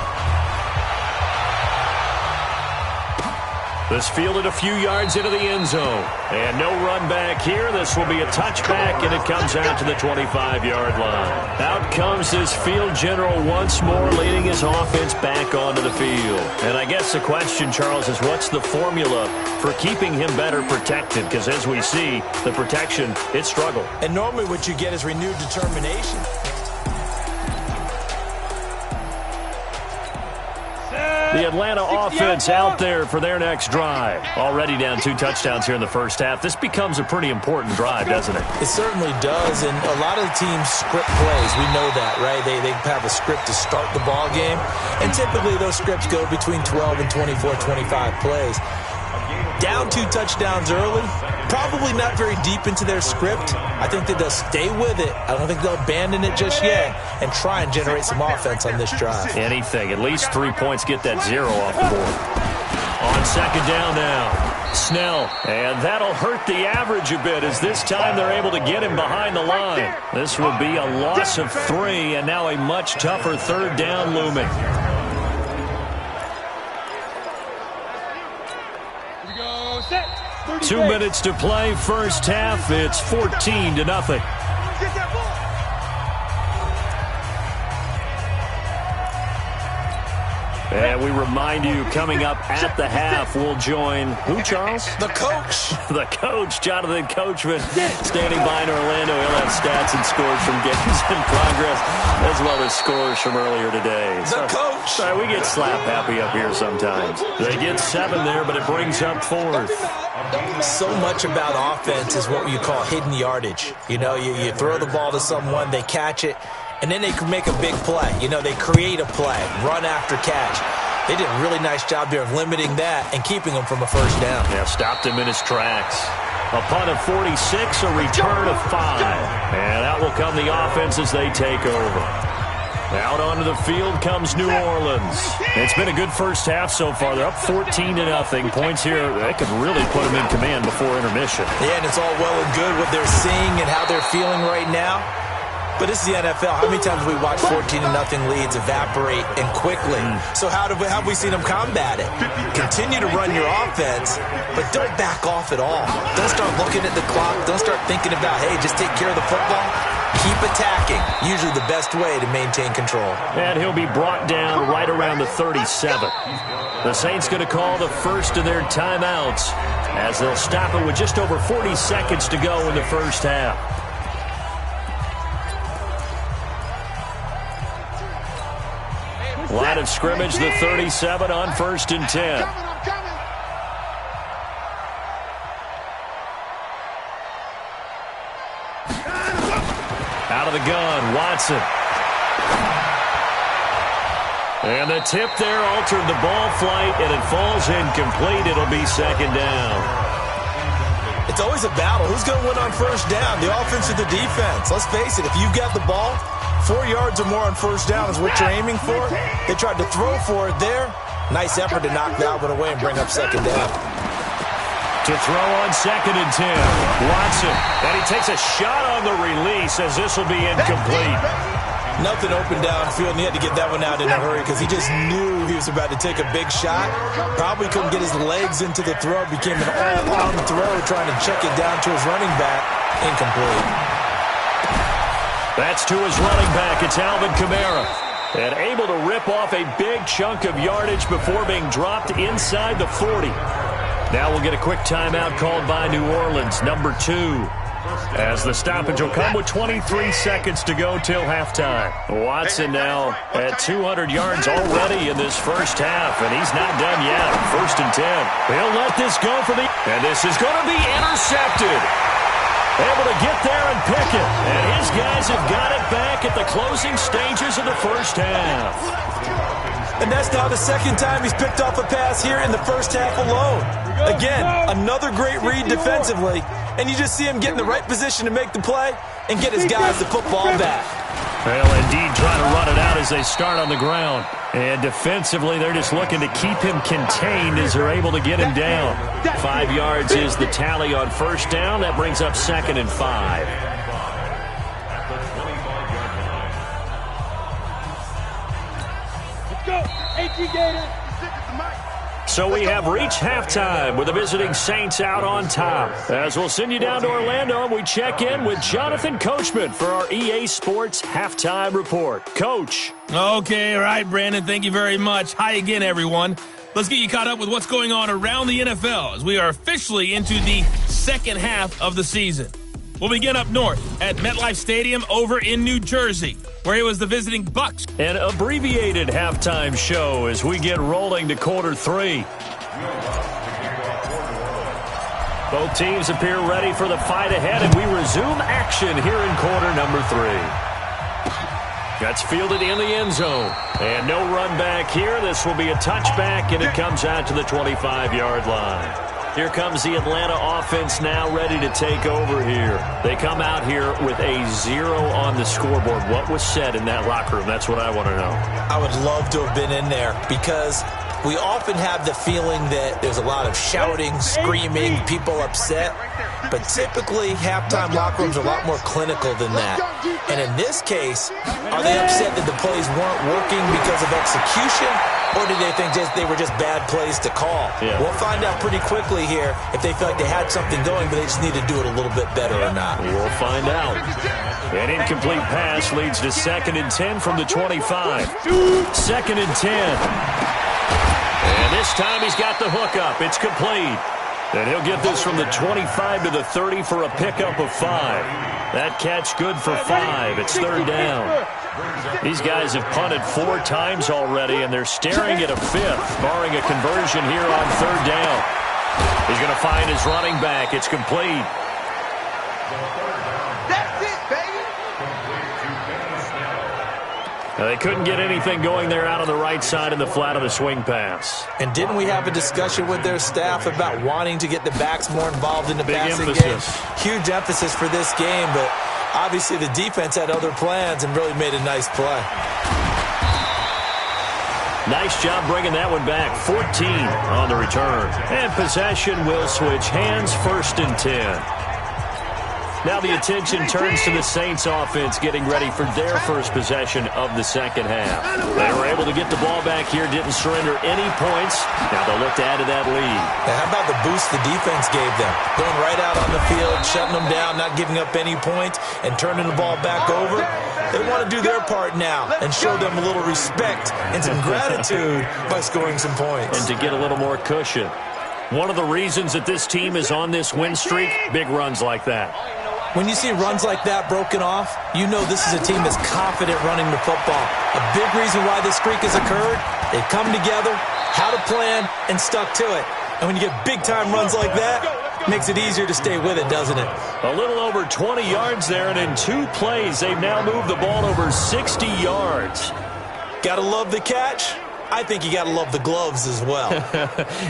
This fielded a few yards into the end zone. And no run back here. This will be a touchback, and it comes out to the 25-yard line. Out comes this field general once more, leading his offense back onto the field. And I guess the question, Charles, is what's the formula for keeping him better protected? Because as we see, the protection, it struggled. And normally what you get is renewed determination. The Atlanta offense out there for their next drive. Already down 2 touchdowns here in the first half. This becomes a pretty important drive, doesn't it? It certainly does, and a lot of the teams script plays. We know that, right? They have a script to start the ball game, and typically those scripts go between 12 and 24, 25 plays. Down 2 touchdowns early, probably not very deep into their script. I think that they'll stay with it. I don't think they'll abandon it just yet and try and generate some offense on this drive. Anything. At least 3 points, get that 0 off the board. On second down now, Snell. And that'll hurt the average a bit as this time they're able to get him behind the line. This will be a loss of 3 and now a much tougher third down looming. 2 minutes to play, first half. It's 14-0. And we remind you, coming up at the half, we'll join who, Charles? The coach. The coach, Jonathan Coachman, standing by in Orlando. He'll have stats and scores from games in progress, as well as scores from earlier today. The coach. Sorry, we get slap happy up here sometimes. They get 7 there, but it brings up 4th. So much about offense is what you call hidden yardage. You know, you throw the ball to someone, they catch it, and then they can make a big play. You know, they create a play, run after catch. They did a really nice job there of limiting that and keeping him from a first down. Yeah, stopped him in his tracks. A punt of 46, a return of 5. And out will come the offense as they take over. Out onto the field comes New Orleans. It's been a good first half so far. They're up 14-0. Points here, they could really put them in command before intermission. Yeah, and it's all well and good what they're seeing and how they're feeling right now. But this is the NFL. How many times have we watched 14-0 leads evaporate and quickly? So how have we seen them combat it? Continue to run your offense, but don't back off at all. Don't start looking at the clock. Don't start thinking about, hey, just take care of the football. Keep attacking. Usually the best way to maintain control. And he'll be brought down right around the 37. The Saints going to call the first of their timeouts as they'll stop it with just over 40 seconds to go in the first half. Line of scrimmage, the 37 on 1st and 10. Out of the gun, Watson. And the tip there altered the ball flight, and it falls incomplete. It'll be 2nd down. It's always a battle. Who's going to win on first down, the offense or the defense? Let's face it, if you've got the ball, 4 yards or more on first down is what you're aiming for. They tried to throw for it there. Nice effort to knock that one away and bring up 2nd down. To throw on 2nd and 10. Watson. And he takes a shot on the release as this will be incomplete. Nothing open downfield, and he had to get that one out in a hurry because he just knew he was about to take a big shot. Probably couldn't get his legs into the throw. Became an all-arm throw trying to check it down to his running back. Incomplete. That's to his running back. It's Alvin Kamara. And able to rip off a big chunk of yardage before being dropped inside the 40. Now we'll get a quick timeout called by New Orleans, number 2. As the stoppage will come with 23 seconds to go till halftime. Watson now at 200 yards already in this first half, and he's not done yet. 1st and 10. He'll let this go for the... And this is going to be intercepted. Able to get there and pick it. And his guys have got it back at the closing stages of the first half. And that's now the 2nd time he's picked off a pass here in the first half alone. Again, another great read defensively. And you just see him get in the right position to make the play and get his guys the football back. Well, indeed, trying to run it out as they start on the ground. And defensively, they're just looking to keep him contained as they're able to get him down. 5 yards is the tally on first down. That brings up 2nd and 5. Let's go. AT Gator. So we have reached halftime with the visiting Saints out on top. As we'll send you down to Orlando, we check in with Jonathan Coachman for our EA Sports Halftime Report. Coach. Okay, all right, Brandon, thank you very much. Hi again, everyone. Let's get you caught up with what's going on around the NFL as we are officially into the second half of the season. We'll begin up north at MetLife Stadium over in New Jersey, where it was the visiting Bucs. An abbreviated halftime show as we get rolling to quarter 3. Both teams appear ready for the fight ahead, and we resume action here in quarter number 3. That's fielded in the end zone. And no run back here. This will be a touchback, and it comes out to the 25-yard line. Here comes the Atlanta offense now ready to take over here. They come out here with a 0 on the scoreboard. What was said in that locker room? That's what I want to know. I would love to have been in there because we often have the feeling that there's a lot of shouting, screaming, people upset. But typically, halftime locker rooms are a lot more clinical than that. And in this case, are they upset that the plays weren't working because of execution? Or do they think they were just bad plays to call? Yeah. We'll find out pretty quickly here if they feel like they had something going, but they just need to do it a little bit better or not. We'll find out. An incomplete pass leads to 2nd and 10 from the 25. 2nd and 10. And this time he's got the hook up. It's complete. And he'll get this from the 25 to the 30 for a pickup of 5. That catch good for 5. It's third down. These guys have punted 4 times already, and they're staring at a 5th, barring a conversion here on third down. He's going to find his running back. It's complete. That's it, baby. Now, they couldn't get anything going there out on the right side in the flat of the swing pass. And didn't we have a discussion with their staff about wanting to get the backs more involved in the passing game? Huge emphasis for this game, but obviously the defense had other plans and really made a nice play. Nice job bringing that one back. 14 on the return. And possession will switch hands, 1st and 10. Now the attention turns to the Saints offense getting ready for their first possession of the second half. They were able to get the ball back here, didn't surrender any points. Now they'll look to add to that lead. Now how about the boost the defense gave them? Going right out on the field, shutting them down, not giving up any points, and turning the ball back over. They want to do their part now and show them a little respect and some gratitude by scoring some points. And to get a little more cushion. One of the reasons that this team is on this win streak, big runs like that. When you see runs like that broken off, you know this is a team that's confident running the football. A big reason why this streak has occurred, they've come together, had a plan, and stuck to it. And when you get big-time runs like that, it makes it easier to stay with it, doesn't it? A little over 20 yards there, and in 2 plays, they've now moved the ball over 60 yards. Gotta love the catch. I think you gotta love the gloves as well.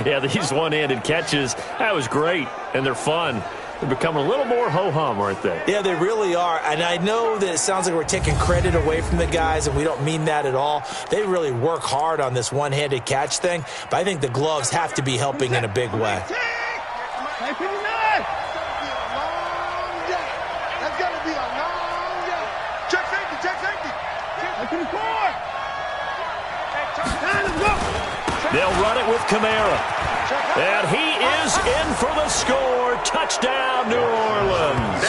Yeah, these one-handed catches, that was great, and they're fun. They've become a little more ho-hum, aren't they? Yeah, they really are. And I know that it sounds like we're taking credit away from the guys, and we don't mean that at all. They really work hard on this one-handed catch thing, but I think the gloves have to be helping in a big way. That's gonna be a long day. Check safety, check safety. They'll run it with Kamara. And he is in for the score. Touchdown, New Orleans.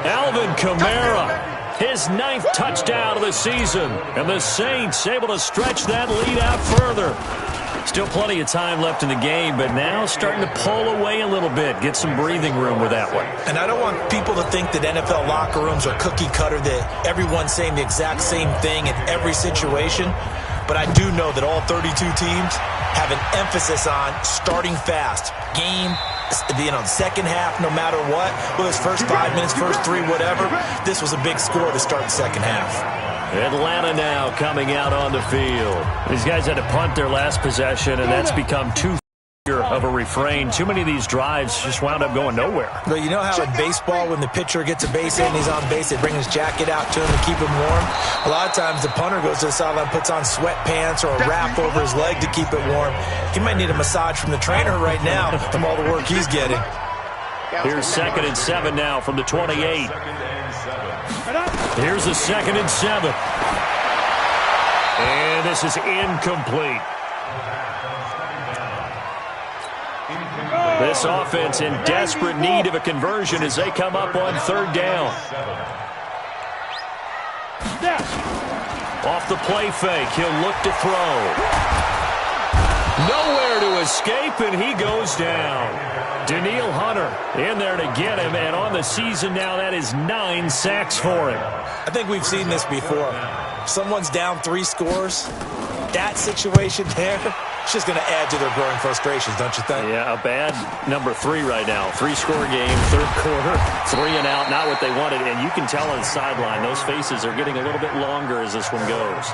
Alvin Kamara, his 9th touchdown of the season. And the Saints able to stretch that lead out further. Still plenty of time left in the game, but now starting to pull away a little bit. Get some breathing room with that one. And I don't want people to think that NFL locker rooms are cookie cutter, that everyone's saying the exact same thing in every situation. But I do know that all 32 teams have an emphasis on starting fast. Game, the second half, no matter what. Whether it's first 5 minutes, first 3, whatever. This was a big score to start the second half. Atlanta now coming out on the field. These guys had to punt their last possession, and that's become too of a refrain. Too many of these drives just wound up going nowhere. But you know how in baseball, when the pitcher gets a base hit and he's on base, they bring his jacket out to him to keep him warm? A lot of times the punter goes to the sideline, puts on sweatpants or a wrap over his leg to keep it warm. He might need a massage from the trainer right now from all the work he's getting. Here's 2nd and 7 now from the 28. Here's the 2nd and 7. And this is incomplete. This offense in desperate need of a conversion as they come up on third down. Off the play fake, he'll look to throw. Nowhere to escape, and he goes down. Danielle Hunter in there to get him, and on the season now, that is 9 sacks for him. I think we've seen this before. Someone's down 3 scores. That situation there, it's just going to add to their growing frustrations, don't you think? Yeah, a bad number 3 right now. 3-score game, third quarter, 3 and out, not what they wanted. And you can tell on the sideline, those faces are getting a little bit longer as this one goes.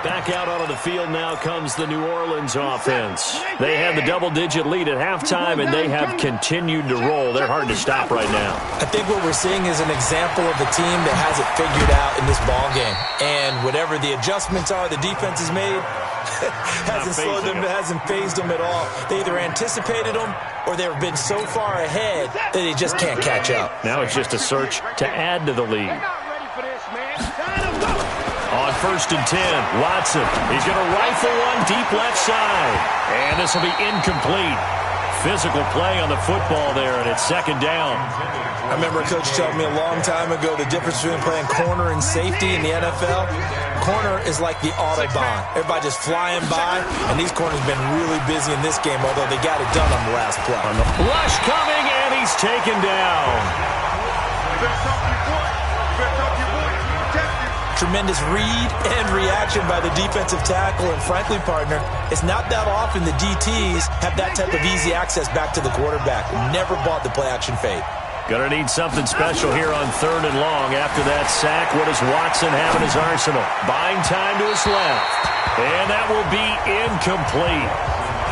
Back out onto the field now comes the New Orleans offense. They had the double-digit lead at halftime, and they have continued to roll. They're hard to stop right now. I think what we're seeing is an example of a team that has it figured out in this ball game. And whatever the adjustments are the defense has made, hasn't slowed them, hasn't phased them at all. They either anticipated them or they've been so far ahead that they just can't catch up. Now it's just a search to add to the lead. On 1st and 10, Watson. He's going to rifle one deep left side. And this will be incomplete. physical play on the football there, and it's second down. I remember a coach told me a long time ago the difference between playing corner and safety in the NFL. Corner is like the Autobahn. Everybody just flying by, and these corners have been really busy in this game, although they got it done on the last play. On the flush coming, and he's taken down. Tremendous read and reaction by the defensive tackle, and frankly, partner, it's not that often the DTs have that type of easy access back to the quarterback. Never bought the play-action fade. Gonna need something special here on 3rd and long. After that sack, what does Watson have in his arsenal? Buying time to his left. And that will be incomplete.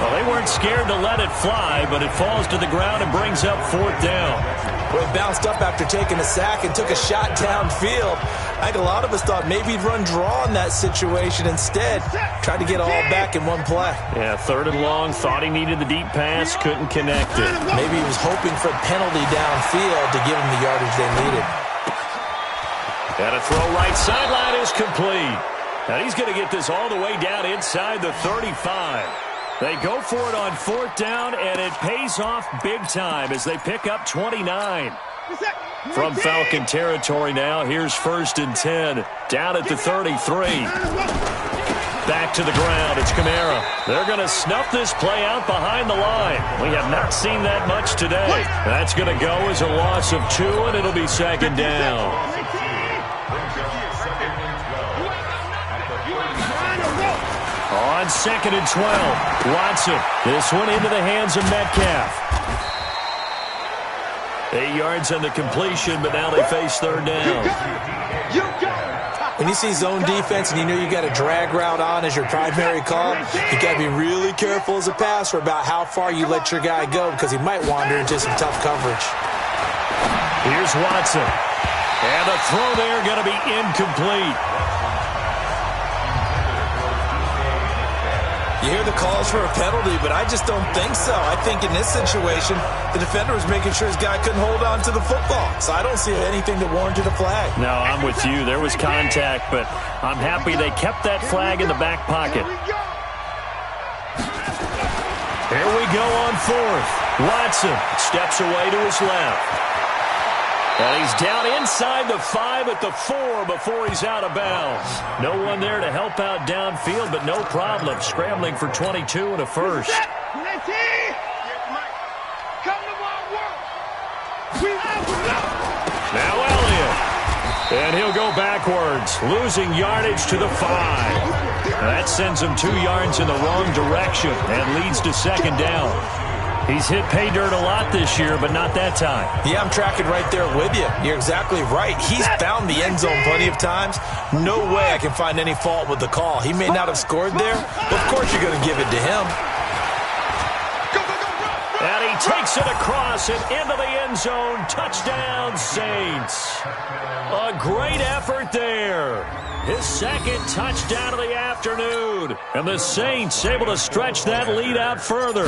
Well, they weren't scared to let it fly, but it falls to the ground and brings up 4th down. Well, he bounced up after taking a sack and took a shot downfield. I think a lot of us thought maybe he'd run draw in that situation. Instead, tried to get it all back in one play. Yeah, 3rd and long, thought he needed the deep pass, couldn't connect it. Maybe he was hoping for a penalty downfield to give him the yardage they needed. And a throw right sideline is complete. And he's going to get this all the way down inside the 35. They go for it on 4th down, and it pays off big time as they pick up 29. From Falcon territory now, here's 1st and 10. Down at the 33. Back to the ground, it's Kamara. They're going to snuff this play out behind the line. We have not seen that much today. That's going to go as a loss of 2, and it'll be 2nd down. On 2nd and 12, Watson. This one into the hands of Metcalf. 8 yards on the completion, but now they face 3rd down. When you see zone defense and you know you got a drag route on as your primary call, you got to be really careful as a passer about how far you let your guy go because he might wander into some tough coverage. Here's Watson. And the throw there going to be incomplete. You hear the calls for a penalty, but I just don't think so. I think in this situation, the defender was making sure his guy couldn't hold on to the football. So I don't see anything that warranted a flag. No, I'm with you. There was contact, but I'm happy they kept that flag in the back pocket. Here we go on 4th. Watson steps away to his left. And he's down inside the 5 at the 4 before he's out of bounds. No one there to help out downfield, but no problem. Scrambling for 22 and a first. Now Elliott. And he'll go backwards, losing yardage to the 5. That sends him 2 yards in the wrong direction and leads to 2nd down. He's hit pay dirt a lot this year, but not that time. Yeah, I'm tracking right there with you. You're exactly right. He's found the end zone plenty of times. No way I can find any fault with the call. He may not have scored there, but of course you're going to give it to him. And he takes it across and into the end zone. Touchdown, Saints. A great effort there. His 2nd touchdown of the afternoon. And the Saints able to stretch that lead out further.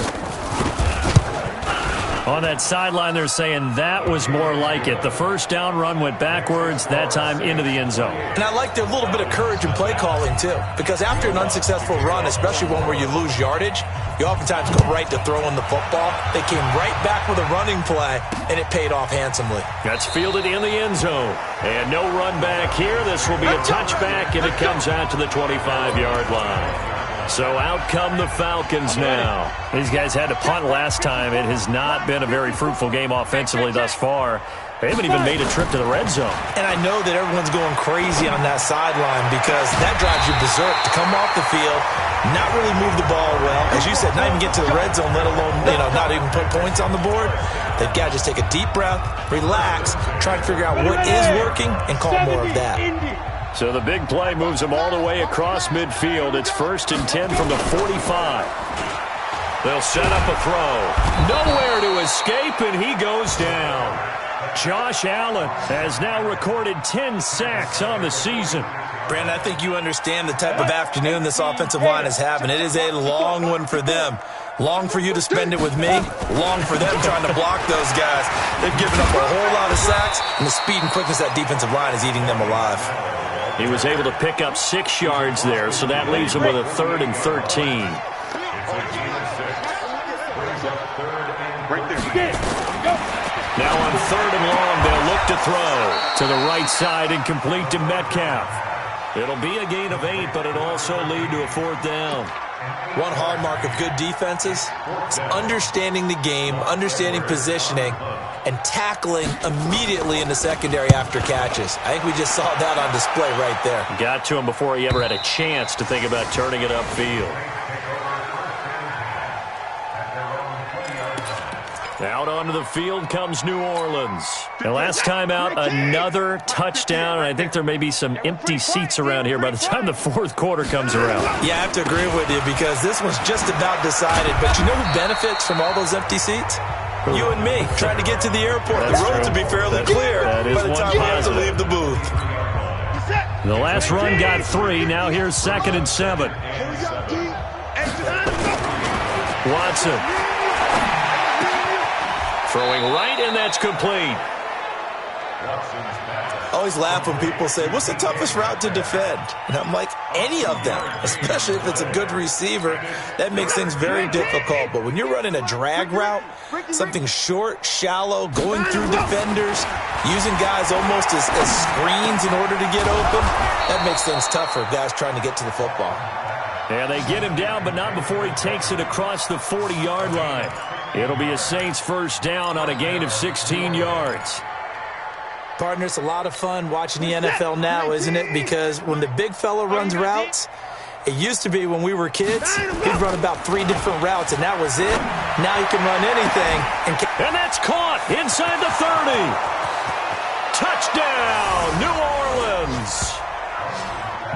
On that sideline, they're saying that was more like it. The 1st down run went backwards, that time into the end zone. And I like their little bit of courage in play calling, too. Because after an unsuccessful run, especially one where you lose yardage, you oftentimes go right to throwing the football. They came right back with a running play, and it paid off handsomely. That's fielded in the end zone. And no run back here. This will be a touchback, and it comes out to the 25-yard line. So out come the Falcons now. These guys had to punt last time. It has not been a very fruitful game offensively thus far. They haven't even made a trip to the red zone. And I know that everyone's going crazy on that sideline because that drives you berserk to come off the field, not really move the ball well. As you said, not even get to the red zone, let alone, not even put points on the board. They've got to just take a deep breath, relax, try to figure out what is working, and call more of that. So the big play moves them all the way across midfield. It's 1st and 10 from the 45. They'll set up a throw. Nowhere to escape, and he goes down. Josh Allen has now recorded 10 sacks on the season. Brandon, I think you understand the type of afternoon this offensive line is having. It is a long one for them. Long for you to spend it with me. Long for them trying to block those guys. They've given up a whole lot of sacks, and the speed and quickness of that defensive line is eating them alive. He was able to pick up 6 yards there, so that leaves him with a 3rd and 13. Right there. Get it. Go. Now on 3rd and long, they'll look to throw to the right side and complete to Metcalf. It'll be a gain of 8, but it'll also lead to a 4th down. One hallmark of good defenses is understanding the game, understanding positioning, and tackling immediately in the secondary after catches. I think we just saw that on display right there. Got to him before he ever had a chance to think about turning it upfield. Out onto the field comes New Orleans. And last time out, another touchdown, and I think there may be some empty seats around here by the time the 4th quarter comes around. Yeah, I have to agree with you because this one's just about decided. But you know who benefits from all those empty seats? You and me, trying to get to the airport. The roads will be fairly clear by the time we have to leave the booth. The last run got 3. Now here's 2nd and 7. Watson. Throwing right, and that's complete. I always laugh when people say, what's the toughest route to defend? And I'm like, any of them, especially if it's a good receiver. That makes things very difficult. But when you're running a drag route, something short, shallow, going through defenders, using guys almost as screens in order to get open, that makes things tough for guys trying to get to the football. Yeah, they get him down, but not before he takes it across the 40-yard line. It'll be a Saints 1st down on a gain of 16 yards. Partner, it's a lot of fun watching the NFL now, isn't it? Because when the big fella runs routes, it used to be when we were kids, he'd run about 3 different routes, and that was it. Now he can run anything. And that's caught inside the 30. Touchdown, New Orleans.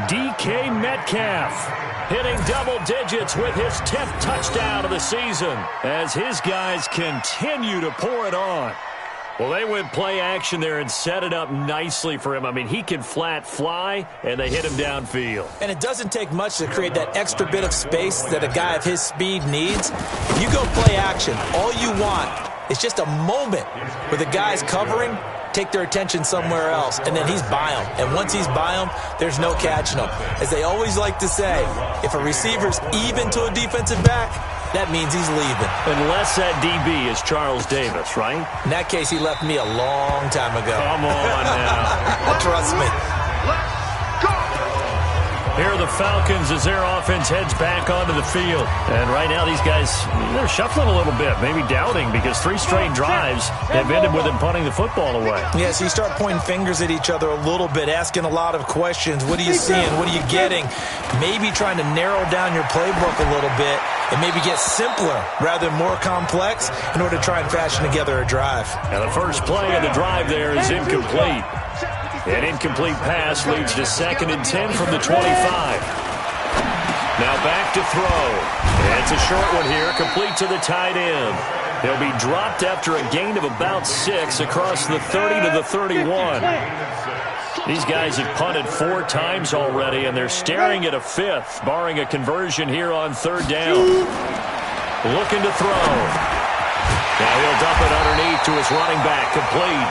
DK Metcalf hitting double digits with his 10th touchdown of the season as his guys continue to pour it on. Well, they went play action there and set it up nicely for him. I mean, he can flat fly, and they hit him downfield. And it doesn't take much to create that extra bit of space that a guy of his speed needs. If you go play action, all you want is just a moment where the guy's covering, take their attention somewhere else, and then he's by him. And once he's by him, there's no catching him. As they always like to say, if a receiver's even to a defensive back, that means he's leaving. Unless that DB is Charles Davis, right? In that case, he left me a long time ago. Come on now. Trust me. Here are the Falcons as their offense heads back onto the field. And right now these guys, they're shuffling a little bit, maybe doubting, because 3 straight drives have ended with them punting the football away. Yeah, so you start pointing fingers at each other a little bit, asking a lot of questions. What are you seeing? What are you getting? Maybe trying to narrow down your playbook a little bit and maybe get simpler rather than more complex in order to try and fashion together a drive. Now the first play of the drive there is incomplete. An incomplete pass leads to 2nd and 10 from the 25. Now back to throw. And it's a short one here, complete to the tight end. He'll be dropped after a gain of about 6 across the 30 to the 31. These guys have punted 4 times already, and they're staring at a 5th, barring a conversion here on 3rd down. Looking to throw. Now he'll dump it underneath to his running back, complete.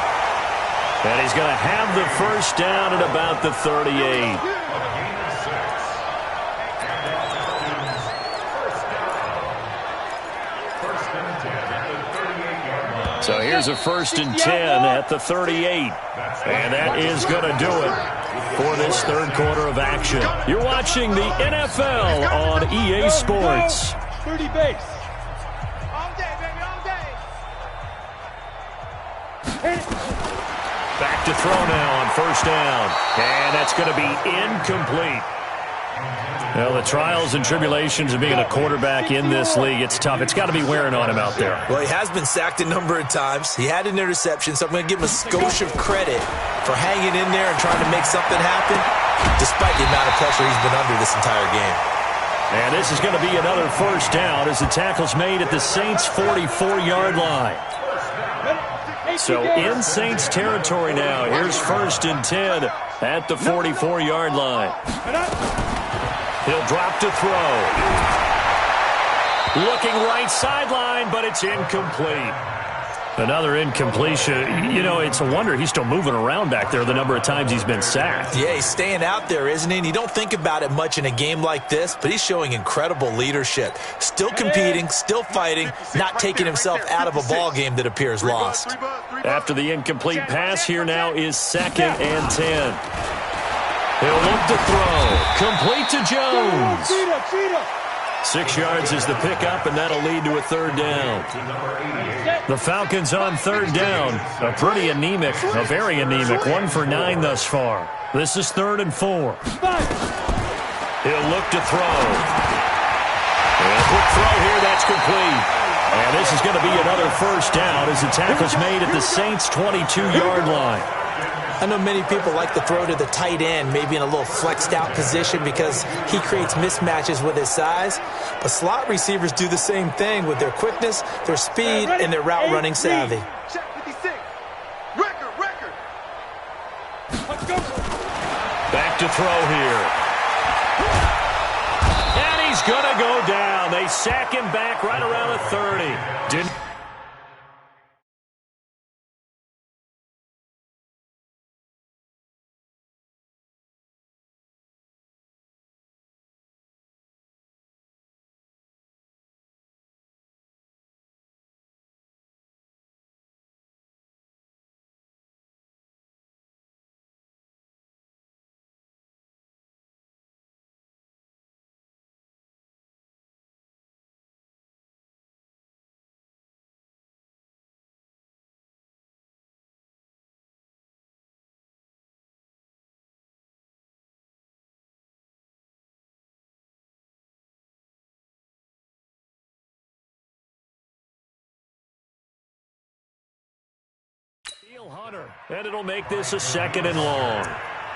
And he's going to have the 1st down at about the 38. So here's a 1st and 10 at the 38. And that is going to do it for this 3rd quarter of action. You're watching the NFL on EA Sports. 30 base. Back to throw now on 1st down. And that's going to be incomplete. Well, the trials and tribulations of being a quarterback in this league, it's tough. It's got to be wearing on him out there. Well, he has been sacked a number of times. He had an interception, so I'm going to give him a skosh of credit for hanging in there and trying to make something happen, despite the amount of pressure he's been under this entire game. And this is going to be another 1st down as the tackle's made at the Saints' 44-yard line. So in Saints territory now. Here's 1st and 10 at the 44-yard line. He'll drop to throw. Looking right sideline, but it's incomplete. Another incompletion. You know, it's a wonder he's still moving around back there the number of times he's been sacked. Yeah, he's staying out there, isn't he? And you don't think about it much in a game like this, but he's showing incredible leadership. Still competing, still fighting, not taking himself out of a ball game that appears lost. After the incomplete pass, here now is 2nd and 10. He'll look to throw. Complete to Jones. 6 yards is the pickup, and that'll lead to a 3rd down. The Falcons on 3rd down. A pretty anemic, a very anemic. 1 for 9 thus far. This is 3rd and 4. He'll look to throw. And a quick throw here, that's complete. And this is going to be another 1st down as the tackle's made at the Saints' 22-yard line. I know many people like to throw to the tight end, maybe in a little flexed out position because he creates mismatches with his size. But slot receivers do the same thing with their quickness, their speed, and their route running savvy. Back to throw here. And he's going to go down. They sack him back right around the 30. Hunter, and it'll make this a 2nd and long.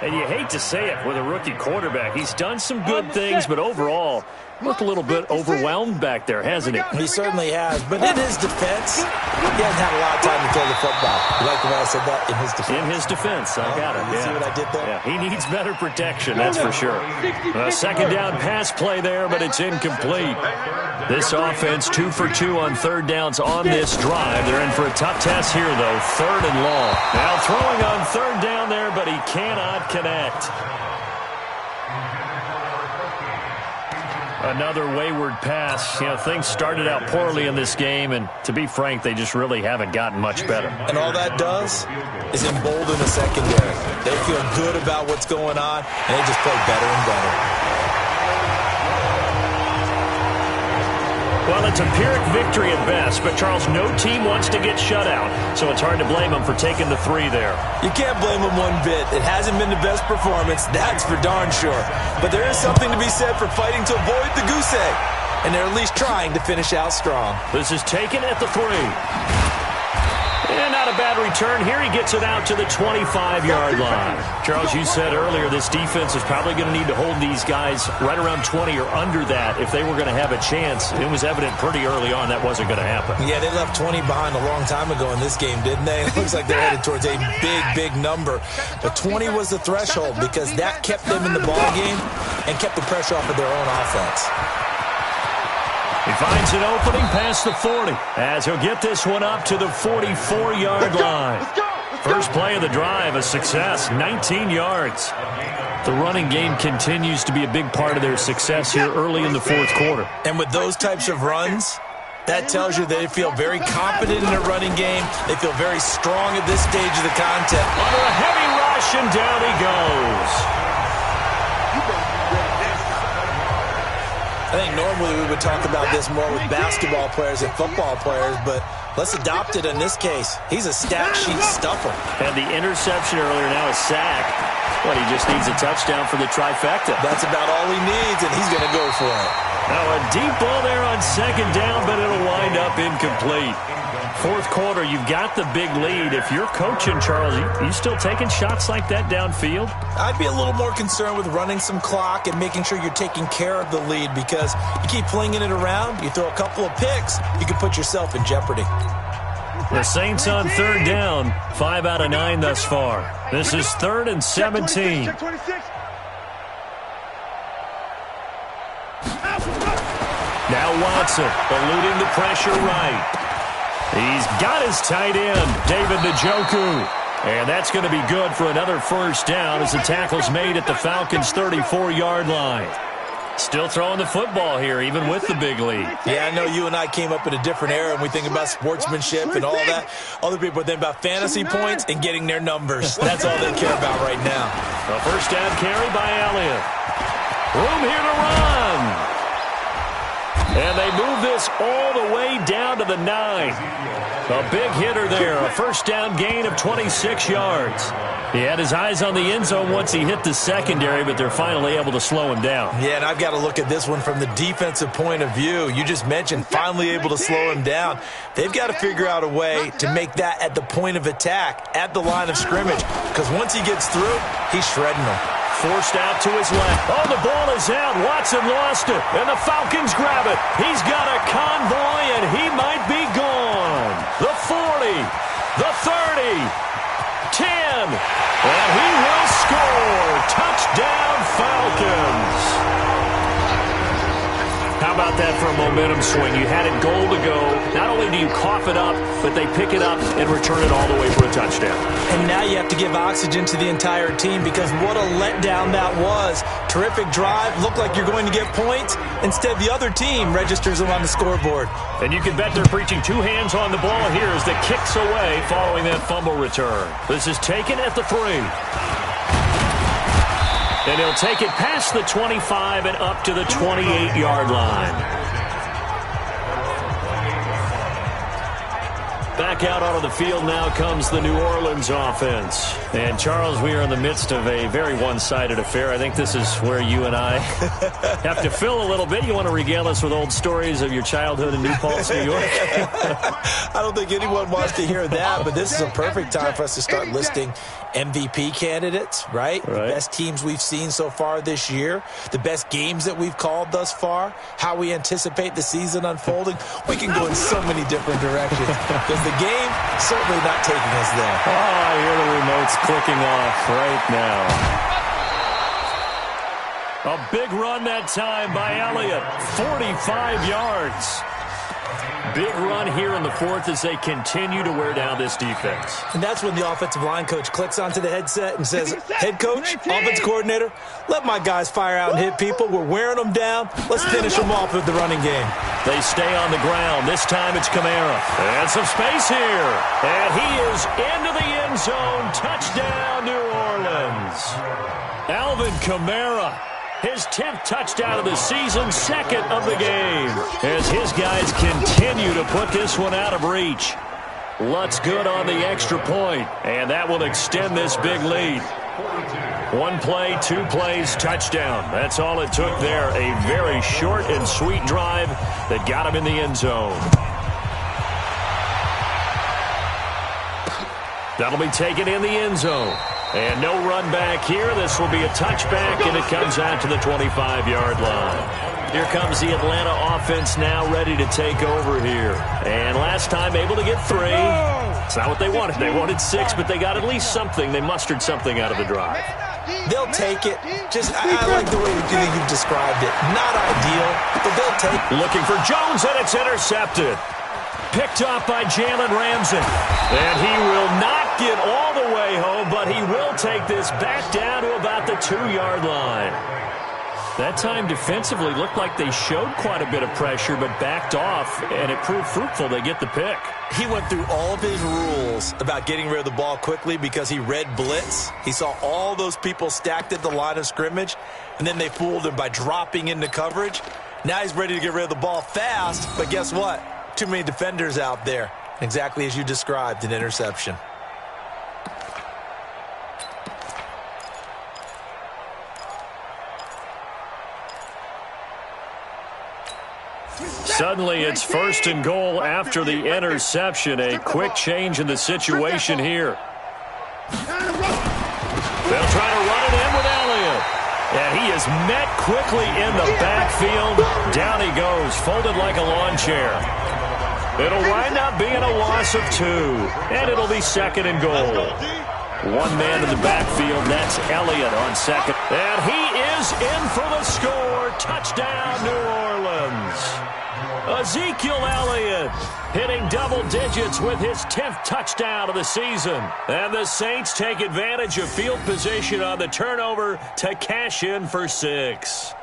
And you hate to say it with a rookie quarterback. He's done some good things, but overall, looked a little bit overwhelmed back there, hasn't he? He certainly has. But in his defense, he hasn't had a lot of time to throw the football. You like the way I said that? In his defense. In his defense. I got it. You see what I did there? Yeah, he needs better protection, that's for sure. A 2nd down pass play there, but it's incomplete. This offense 2 for 2 on 3rd downs on this drive. They're in for a tough test here, though. 3rd and long. Now throwing on 3rd down there, but he cannot connect. Another wayward pass. You know, things started out poorly in this game, and to be frank, they just really haven't gotten much better. And all that does is embolden the secondary. They feel good about what's going on, and they just play better and better. Well, it's a Pyrrhic victory at best, but, Charles, no team wants to get shut out, so it's hard to blame them for taking the 3 there. You can't blame them one bit. It hasn't been the best performance, that's for darn sure. But there is something to be said for fighting to avoid the goose egg, and they're at least trying to finish out strong. This is taken at the 3. And not a bad return. Here he gets it out to the 25-yard line. Charles, you said earlier this defense is probably going to need to hold these guys right around 20 or under that if they were going to have a chance. It was evident pretty early on that wasn't going to happen. Yeah, they left 20 behind a long time ago in this game, didn't they? It looks like they're headed towards a big number. But 20 was the threshold because that kept them in the ball game and kept the pressure off of their own offense. He finds an opening past the 40 as he'll get this one up to the 44-yard line. First play of the drive, a success, 19 yards. The running game continues to be a big part of their success here early in the 4th quarter. And with those types of runs, that tells you they feel very confident in their running game. They feel very strong at this stage of the contest. Under a heavy rush, and down he goes. I think normally we would talk about this more with basketball players and football players, but let's adopt it in this case. He's a stat sheet stuffer. And the interception earlier, now a sack. But he just needs a touchdown for the trifecta. That's about all he needs, and he's going to go for it. Now a deep ball there on 2nd down, but it'll wind up incomplete. 4th quarter, you've got the big lead. If you're coaching, Charles, you still taking shots like that downfield? I'd be a little more concerned with running some clock and making sure you're taking care of the lead, because you keep flinging it around, you throw a couple of picks, you can put yourself in jeopardy. The Saints on 3rd down, 5 out of 9 thus far. This is 3rd and 17. Now Watson eluding the pressure right. He's got his tight end, David Njoku. And that's going to be good for another first down as the tackle's made at the Falcons' 34-yard line. Still throwing the football here, even with the big lead. Yeah, I know you and I came up in a different era, and we think about sportsmanship and all that. Other people think about fantasy points and getting their numbers. That's all they care about right now. A first down carry by Elliott. Room here to run. And they move this all the way down to the 9. A big hitter there. A first down gain of 26 yards. He had his eyes on the end zone once he hit the secondary, but they're finally able to slow him down. Yeah, and I've got to look at this one from the defensive point of view. You just mentioned finally able to slow him down. They've got to figure out a way to make that at the point of attack, at the line of scrimmage, because once he gets through, he's shredding them. Forced out to his left. Oh, the ball is out. Watson lost it, and the Falcons grab it. He's got a convoy, and he might be gone. The 40, the 30, 10, and he will score. Touchdown, Falcons. How about that for a momentum swing? You had it goal to go. Not only do you cough it up, but they pick it up and return it all the way for a touchdown. And now you have to give oxygen to the entire team because what a letdown that was. Terrific drive. Looked like you're going to get points. Instead, the other team registers them on the scoreboard. And you can bet they're preaching 2 hands on the ball here as the kick's away following that fumble return. This is taken at the 3. And he'll take it past the 25 and up to the 28-yard line. Back out onto the field now comes the New Orleans offense. And, Charles, we are in the midst of a very one-sided affair. I think this is where you and I have to fill a little bit. You want to regale us with old stories of your childhood in New Paltz, New York? I don't think anyone wants to hear that, but this is a perfect time for us to start listing MVP candidates, right? The best teams we've seen so far this year, the best games that we've called thus far, how we anticipate the season unfolding. We can go in so many different directions because the game certainly not taking us there. Oh, I hear the remotes clicking off right now. A big run that time by Elliott, 45 yards. Big run here in the 4th as they continue to wear down this defense. And that's when the offensive line coach clicks onto the headset and says, head coach, offense coordinator, let my guys fire out and hit people. We're wearing them down. Let's finish them off with the running game. They stay on the ground. This time it's Kamara. And some space here. And he is into the end zone. Touchdown, New Orleans. Alvin Kamara. His 10th touchdown of the season, 2nd of the game. As his guys continue to put this one out of reach. Lutz good on the extra point, and that will extend this big lead. 1 play, 2 plays, touchdown. That's all it took there. A very short and sweet drive that got him in the end zone. That'll be taken in the end zone. And no run back here. This will be a touchback, and it comes out to the 25-yard line. Here comes the Atlanta offense now ready to take over here. And last time able to get 3. It's not what they wanted. They wanted 6, but they got at least something. They mustered something out of the drive. They'll take it. I like the way you've described it. Not ideal, but they'll take it. Looking for Jones, and it's intercepted. Picked up by Jalen Ramsey. And he will not get all the way home, but he will take this back down to about the 2-yard line. That time defensively looked like they showed quite a bit of pressure, but backed off, and it proved fruitful. They get the pick. He went through all of his rules about getting rid of the ball quickly because he read blitz. He saw all those people stacked at the line of scrimmage, and then they fooled him by dropping into coverage. Now he's ready to get rid of the ball fast, but guess what? Too many defenders out there. Exactly as you described, an interception. Suddenly it's 1st and goal after the interception. A quick change in the situation here. They'll try to run it in with Elliott. And he is met quickly in the backfield. Down he goes, folded like a lawn chair. It'll wind up being a loss of 2. And it'll be 2nd and goal. 1 man in the backfield. That's Elliott on 2nd. And he is in for the score. Touchdown, New Orleans. Ezekiel Elliott hitting double digits with his 10th touchdown of the season. And the Saints take advantage of field position on the turnover to cash in for 6.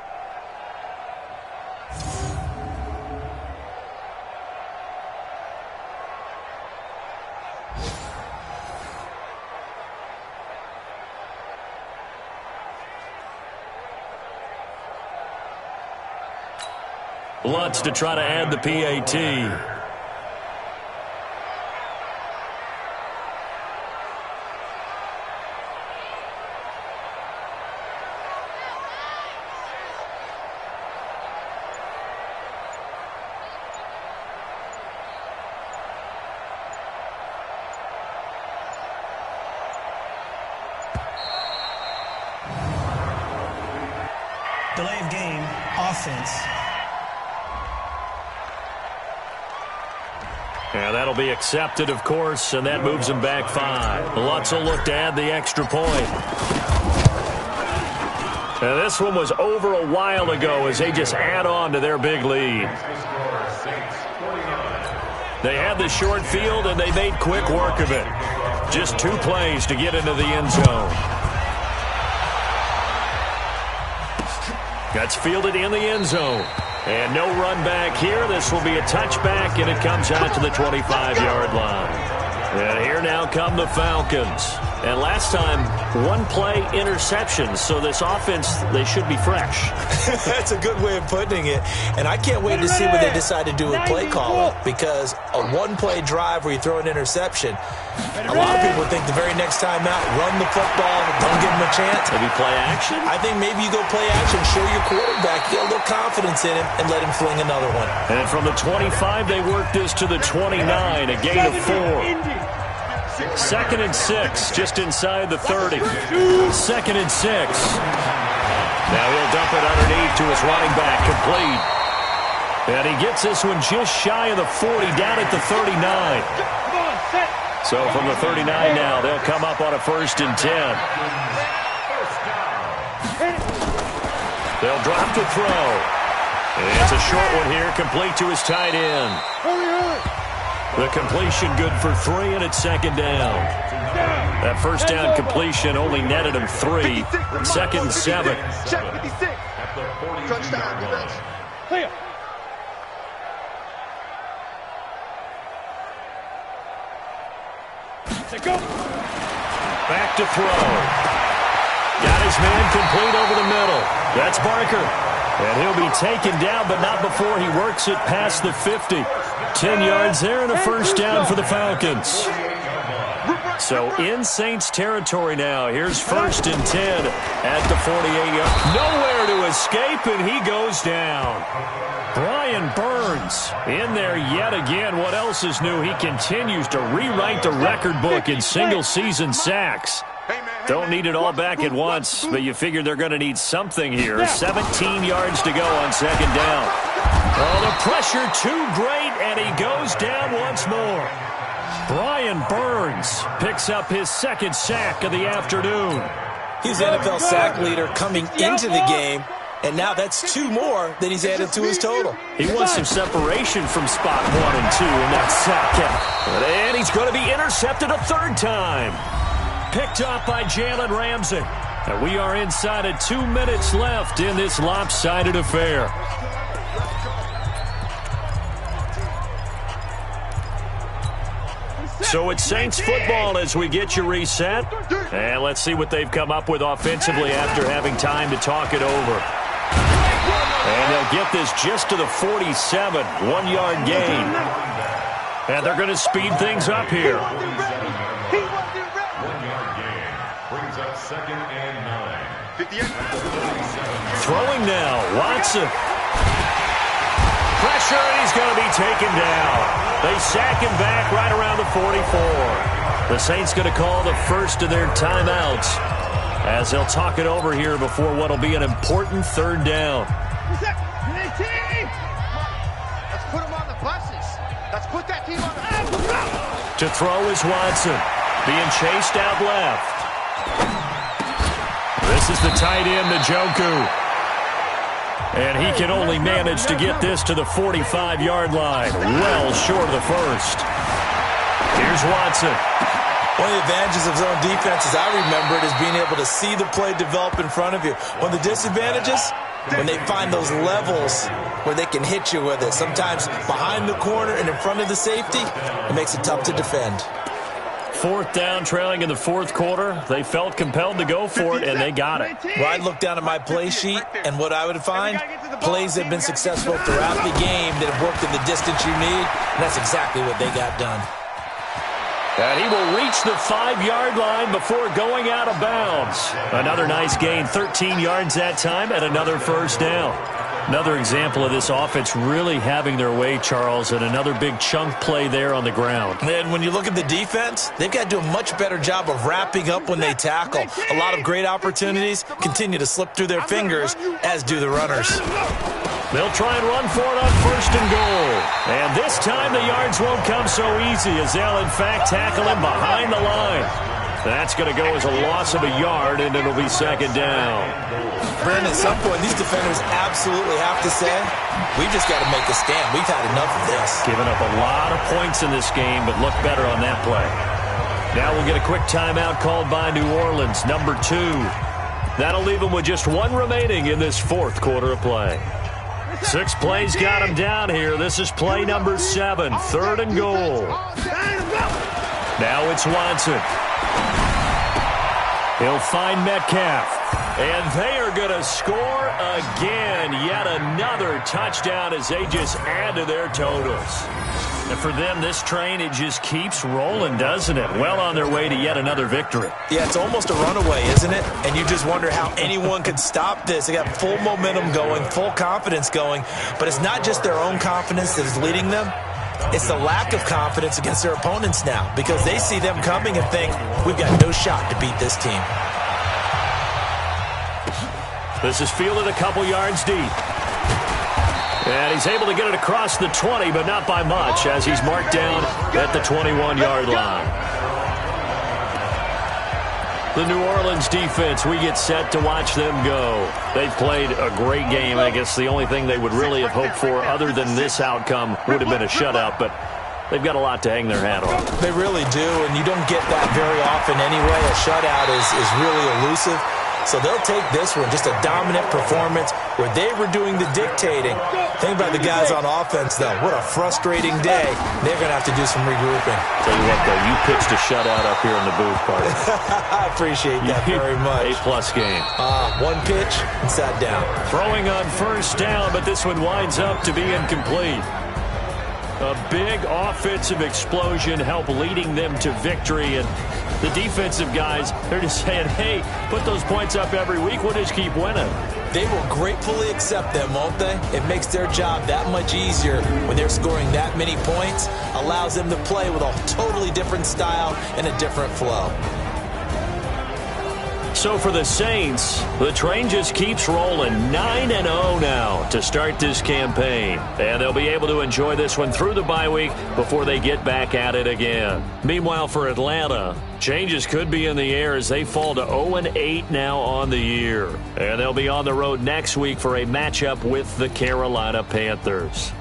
Lutz to try to add the PAT. Delay of game, offense. And that'll be accepted, of course, and that moves him back 5. Lutz will look to add the extra point. And this one was over a while ago as they just add on to their big lead. They had the short field, and they made quick work of it. Just 2 plays to get into the end zone. That's fielded in the end zone. And no run back here. This will be a touchback, and it comes out to the 25-yard line. And here now come the Falcons. And last time, 1-play interceptions. So this offense, they should be fresh. That's a good way of putting it. And I can't wait to see what they decide to do with play calling. Because a 1-play drive where you throw an interception, a lot of people think the very next time out, run the football, don't give them a chance. Maybe play action? I think maybe you go play action, show your quarterback, get a little confidence in him, and let him fling another one. And from the 25, they work this to the 29, a gain of 4. 2nd and 6, just inside the 30. 2nd and 6. Now he'll dump it underneath to his running back, complete. And he gets this one just shy of the 40, down at the 39. So from the 39 now, they'll come up on a 1st and 10. They'll drop to throw. And it's a short one here, complete to his tight end. The completion good for 3, and it's 2nd down. That first down completion only netted him 3. 2nd and 7. Check 56. Touchdown, defense. Clear. Go. Back to throw. Got his man complete over the middle. That's Barker. And he'll be taken down, but not before he works it past the 50. 10 yards there and a 1st down for the Falcons. So in Saints territory now. Here's 1st and 10 at the 48-yard. Nowhere to escape, and he goes down. Brian Burns in there yet again. What else is new? He continues to rewrite the record book in single-season sacks. Don't need it all back at once, but you figure they're going to need something here. 17 yards to go on 2nd down. Oh, the pressure too great, and he goes down once more. Brian Burns picks up his 2nd sack of the afternoon. He's the NFL sack leader coming into the game, and now that's 2 more that he's added to his total. He wants some separation from spot 1 and 2 in that sack. And he's going to be intercepted a 3rd time. Picked up by Jalen Ramsey. And we are inside of 2 minutes left in this lopsided affair. So it's Saints football as we get you reset. And let's see what they've come up with offensively after having time to talk it over. And they'll get this just to the 47, 1-yard gain. And they're going to speed things up here. 1-yard gain brings up 2nd and 9. Throwing now, Watson. Pressure, and he's going to be taken down. They sack him back right around the 44. The Saints going to call the first of their timeouts as they'll talk it over here before what will be an important 3rd down. Let's put him on the buses. Let's put that team on the To throw is Watson, being chased out left. This is the tight end, Njoku. And he can only manage to get this to the 45-yard line, well short of the first. Here's Watson. One of the advantages of zone defense, as I remember it, is being able to see the play develop in front of you. One of the disadvantages, when they find those levels where they can hit you with it, sometimes behind the corner and in front of the safety, it makes it tough to defend. Fourth down, trailing in the fourth quarter. They felt compelled to go for it, and they got it. Well, I'd look down at my play sheet, and what I would find, plays that have been successful throughout the game that have worked in the distance you need, and that's exactly what they got done. And he will reach the 5-yard line before going out of bounds. Another nice gain, 13 yards that time, and another first down. Another example of this offense really having their way, Charles, and another big chunk play there on the ground. And when you look at the defense, they've got to do a much better job of wrapping up when they tackle. A lot of great opportunities continue to slip through their fingers, as do the runners. They'll try and run for it on first and goal. And this time the yards won't come so easy, as they'll in fact tackle him behind the line. That's going to go as a loss of a yard, and it'll be second down. Brandon, at some point, these defenders absolutely have to say, we've just got to make a stand. We've had enough of this. Giving up a lot of points in this game, but look better on that play. Now we'll get a quick timeout called by New Orleans, number 2. That'll leave them with just one remaining in this fourth quarter of play. 6 plays got him down here. This is play number 7, third and goal. Now it's Watson. He'll find Metcalf. And they are going to score again. Yet another touchdown as they just add to their totals. And for them, this train, it just keeps rolling, doesn't it? Well on their way to yet another victory. Yeah, it's almost a runaway, isn't it? And you just wonder how anyone could stop this. They got full momentum going, full confidence going. But it's not just their own confidence that is leading them. It's the lack of confidence against their opponents now, because they see them coming and think, we've got no shot to beat this team. This is fielded a couple yards deep. And he's able to get it across the 20, but not by much, as he's marked down at the 21-yard line. The New Orleans defense, we get set to watch them go. They've played a great game. I guess the only thing they would really have hoped for other than this outcome would have been a shutout, but they've got a lot to hang their hat on. They really do, and you don't get that very often anyway. A shutout is really elusive. So they'll take this one, just a dominant performance where they were doing the dictating. Think about the guys on offense, though. What a frustrating day. They're going to have to do some regrouping. Tell you what, though, you pitched a shutout up here in the booth, partner. I appreciate that very much. A-plus game. One pitch and sat down. Throwing on first down, but this one winds up to be incomplete. A big offensive explosion helped leading them to victory, and the defensive guys, they're just saying, hey, put those points up every week, we'll just keep winning. They will gratefully accept them, won't they? It makes their job that much easier when they're scoring that many points, allows them to play with a totally different style and a different flow. So for the Saints, the train just keeps rolling, 9-0 now to start this campaign. And they'll be able to enjoy this one through the bye week before they get back at it again. Meanwhile, for Atlanta, changes could be in the air as they fall to 0-8 now on the year. And they'll be on the road next week for a matchup with the Carolina Panthers.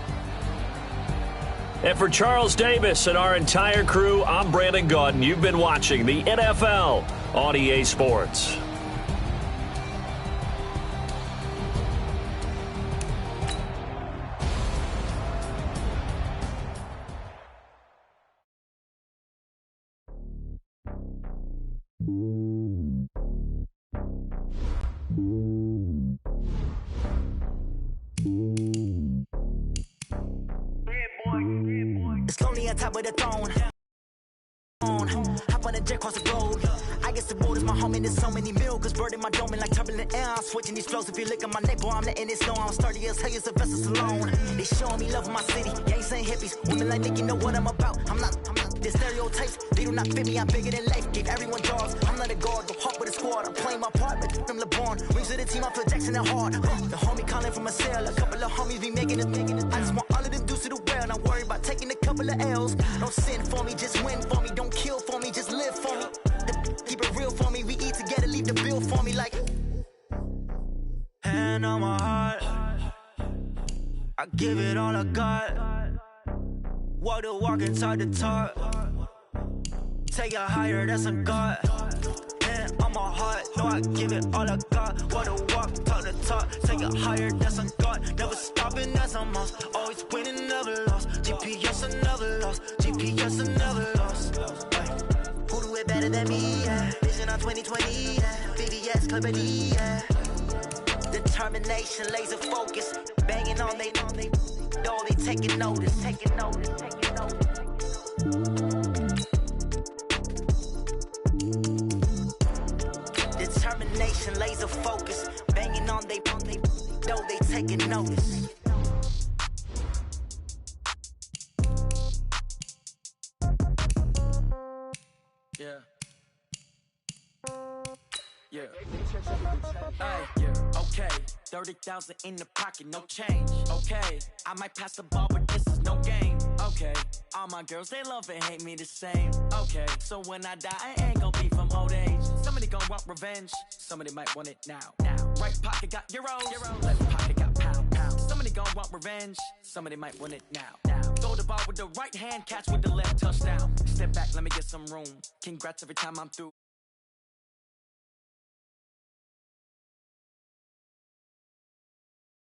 And for Charles Davis and our entire crew, I'm Brandon Gaudin. You've been watching the NFL on EA Sports. It's lonely on top of the throne. Hop on a jet across the globe. I guess the road is my home and there's so many milkers bird in my dome and like turbulent air. I'm switching these flows. If you look at my neck, boy, I'm letting it snow. I'm sturdy as hell as a vessel alone. They showing me love in my city. Gangs ain't hippies. Women like Nick, you know what I'm about. I'm not the stereotypes. They do not fit me. I'm bigger than life. Give everyone jobs. I'm not a guard. Go hawk with a squad. I'm playing my part. But them LeBron. Rings to the team. I feel Jackson and hard. The homie calling from a cell. A couple of homies be making it. I just want all of them dudes to do well. Not worry about taking a couple of L's. Don't sin for me. Just win for me. Don't kill for me. Just live for me. Keep it real for me. We eat together. Leave the bill for me like. Hand on my heart. I give it all I got. Walk the walk inside the talk. Take it higher, that's a God. Man, I'm a heart, no, I give it all I got. Walk the walk, talk the talk. Take it higher, that's a God. Never stopping, that's a must. Always winning, never lost. GPS, I never lost. GPS, I never lost. Who do it better than me? Yeah. Vision on 2020. Yeah. VVS, Clippity. Yeah. Determination, laser focus. Banging on they, no, they taking notice. Taking notice, taking notice. Determination, laser focus. Banging on they, no, they taking notice. Yeah. Yeah. Hey, yeah. Okay. 30,000 in the pocket, no change. Okay. I might pass the ball, but this is no game. Okay. All my girls, they love and hate me the same. Okay. So when I die, I ain't gon' be from old age. Somebody gon' want revenge. Somebody might want it now. Right pocket got euros. Left pocket got pound. Somebody gon' want revenge. Somebody might want it now. Throw the ball with the right hand, catch with the left, touchdown. Step back, let me get some room. Congrats every time I'm through.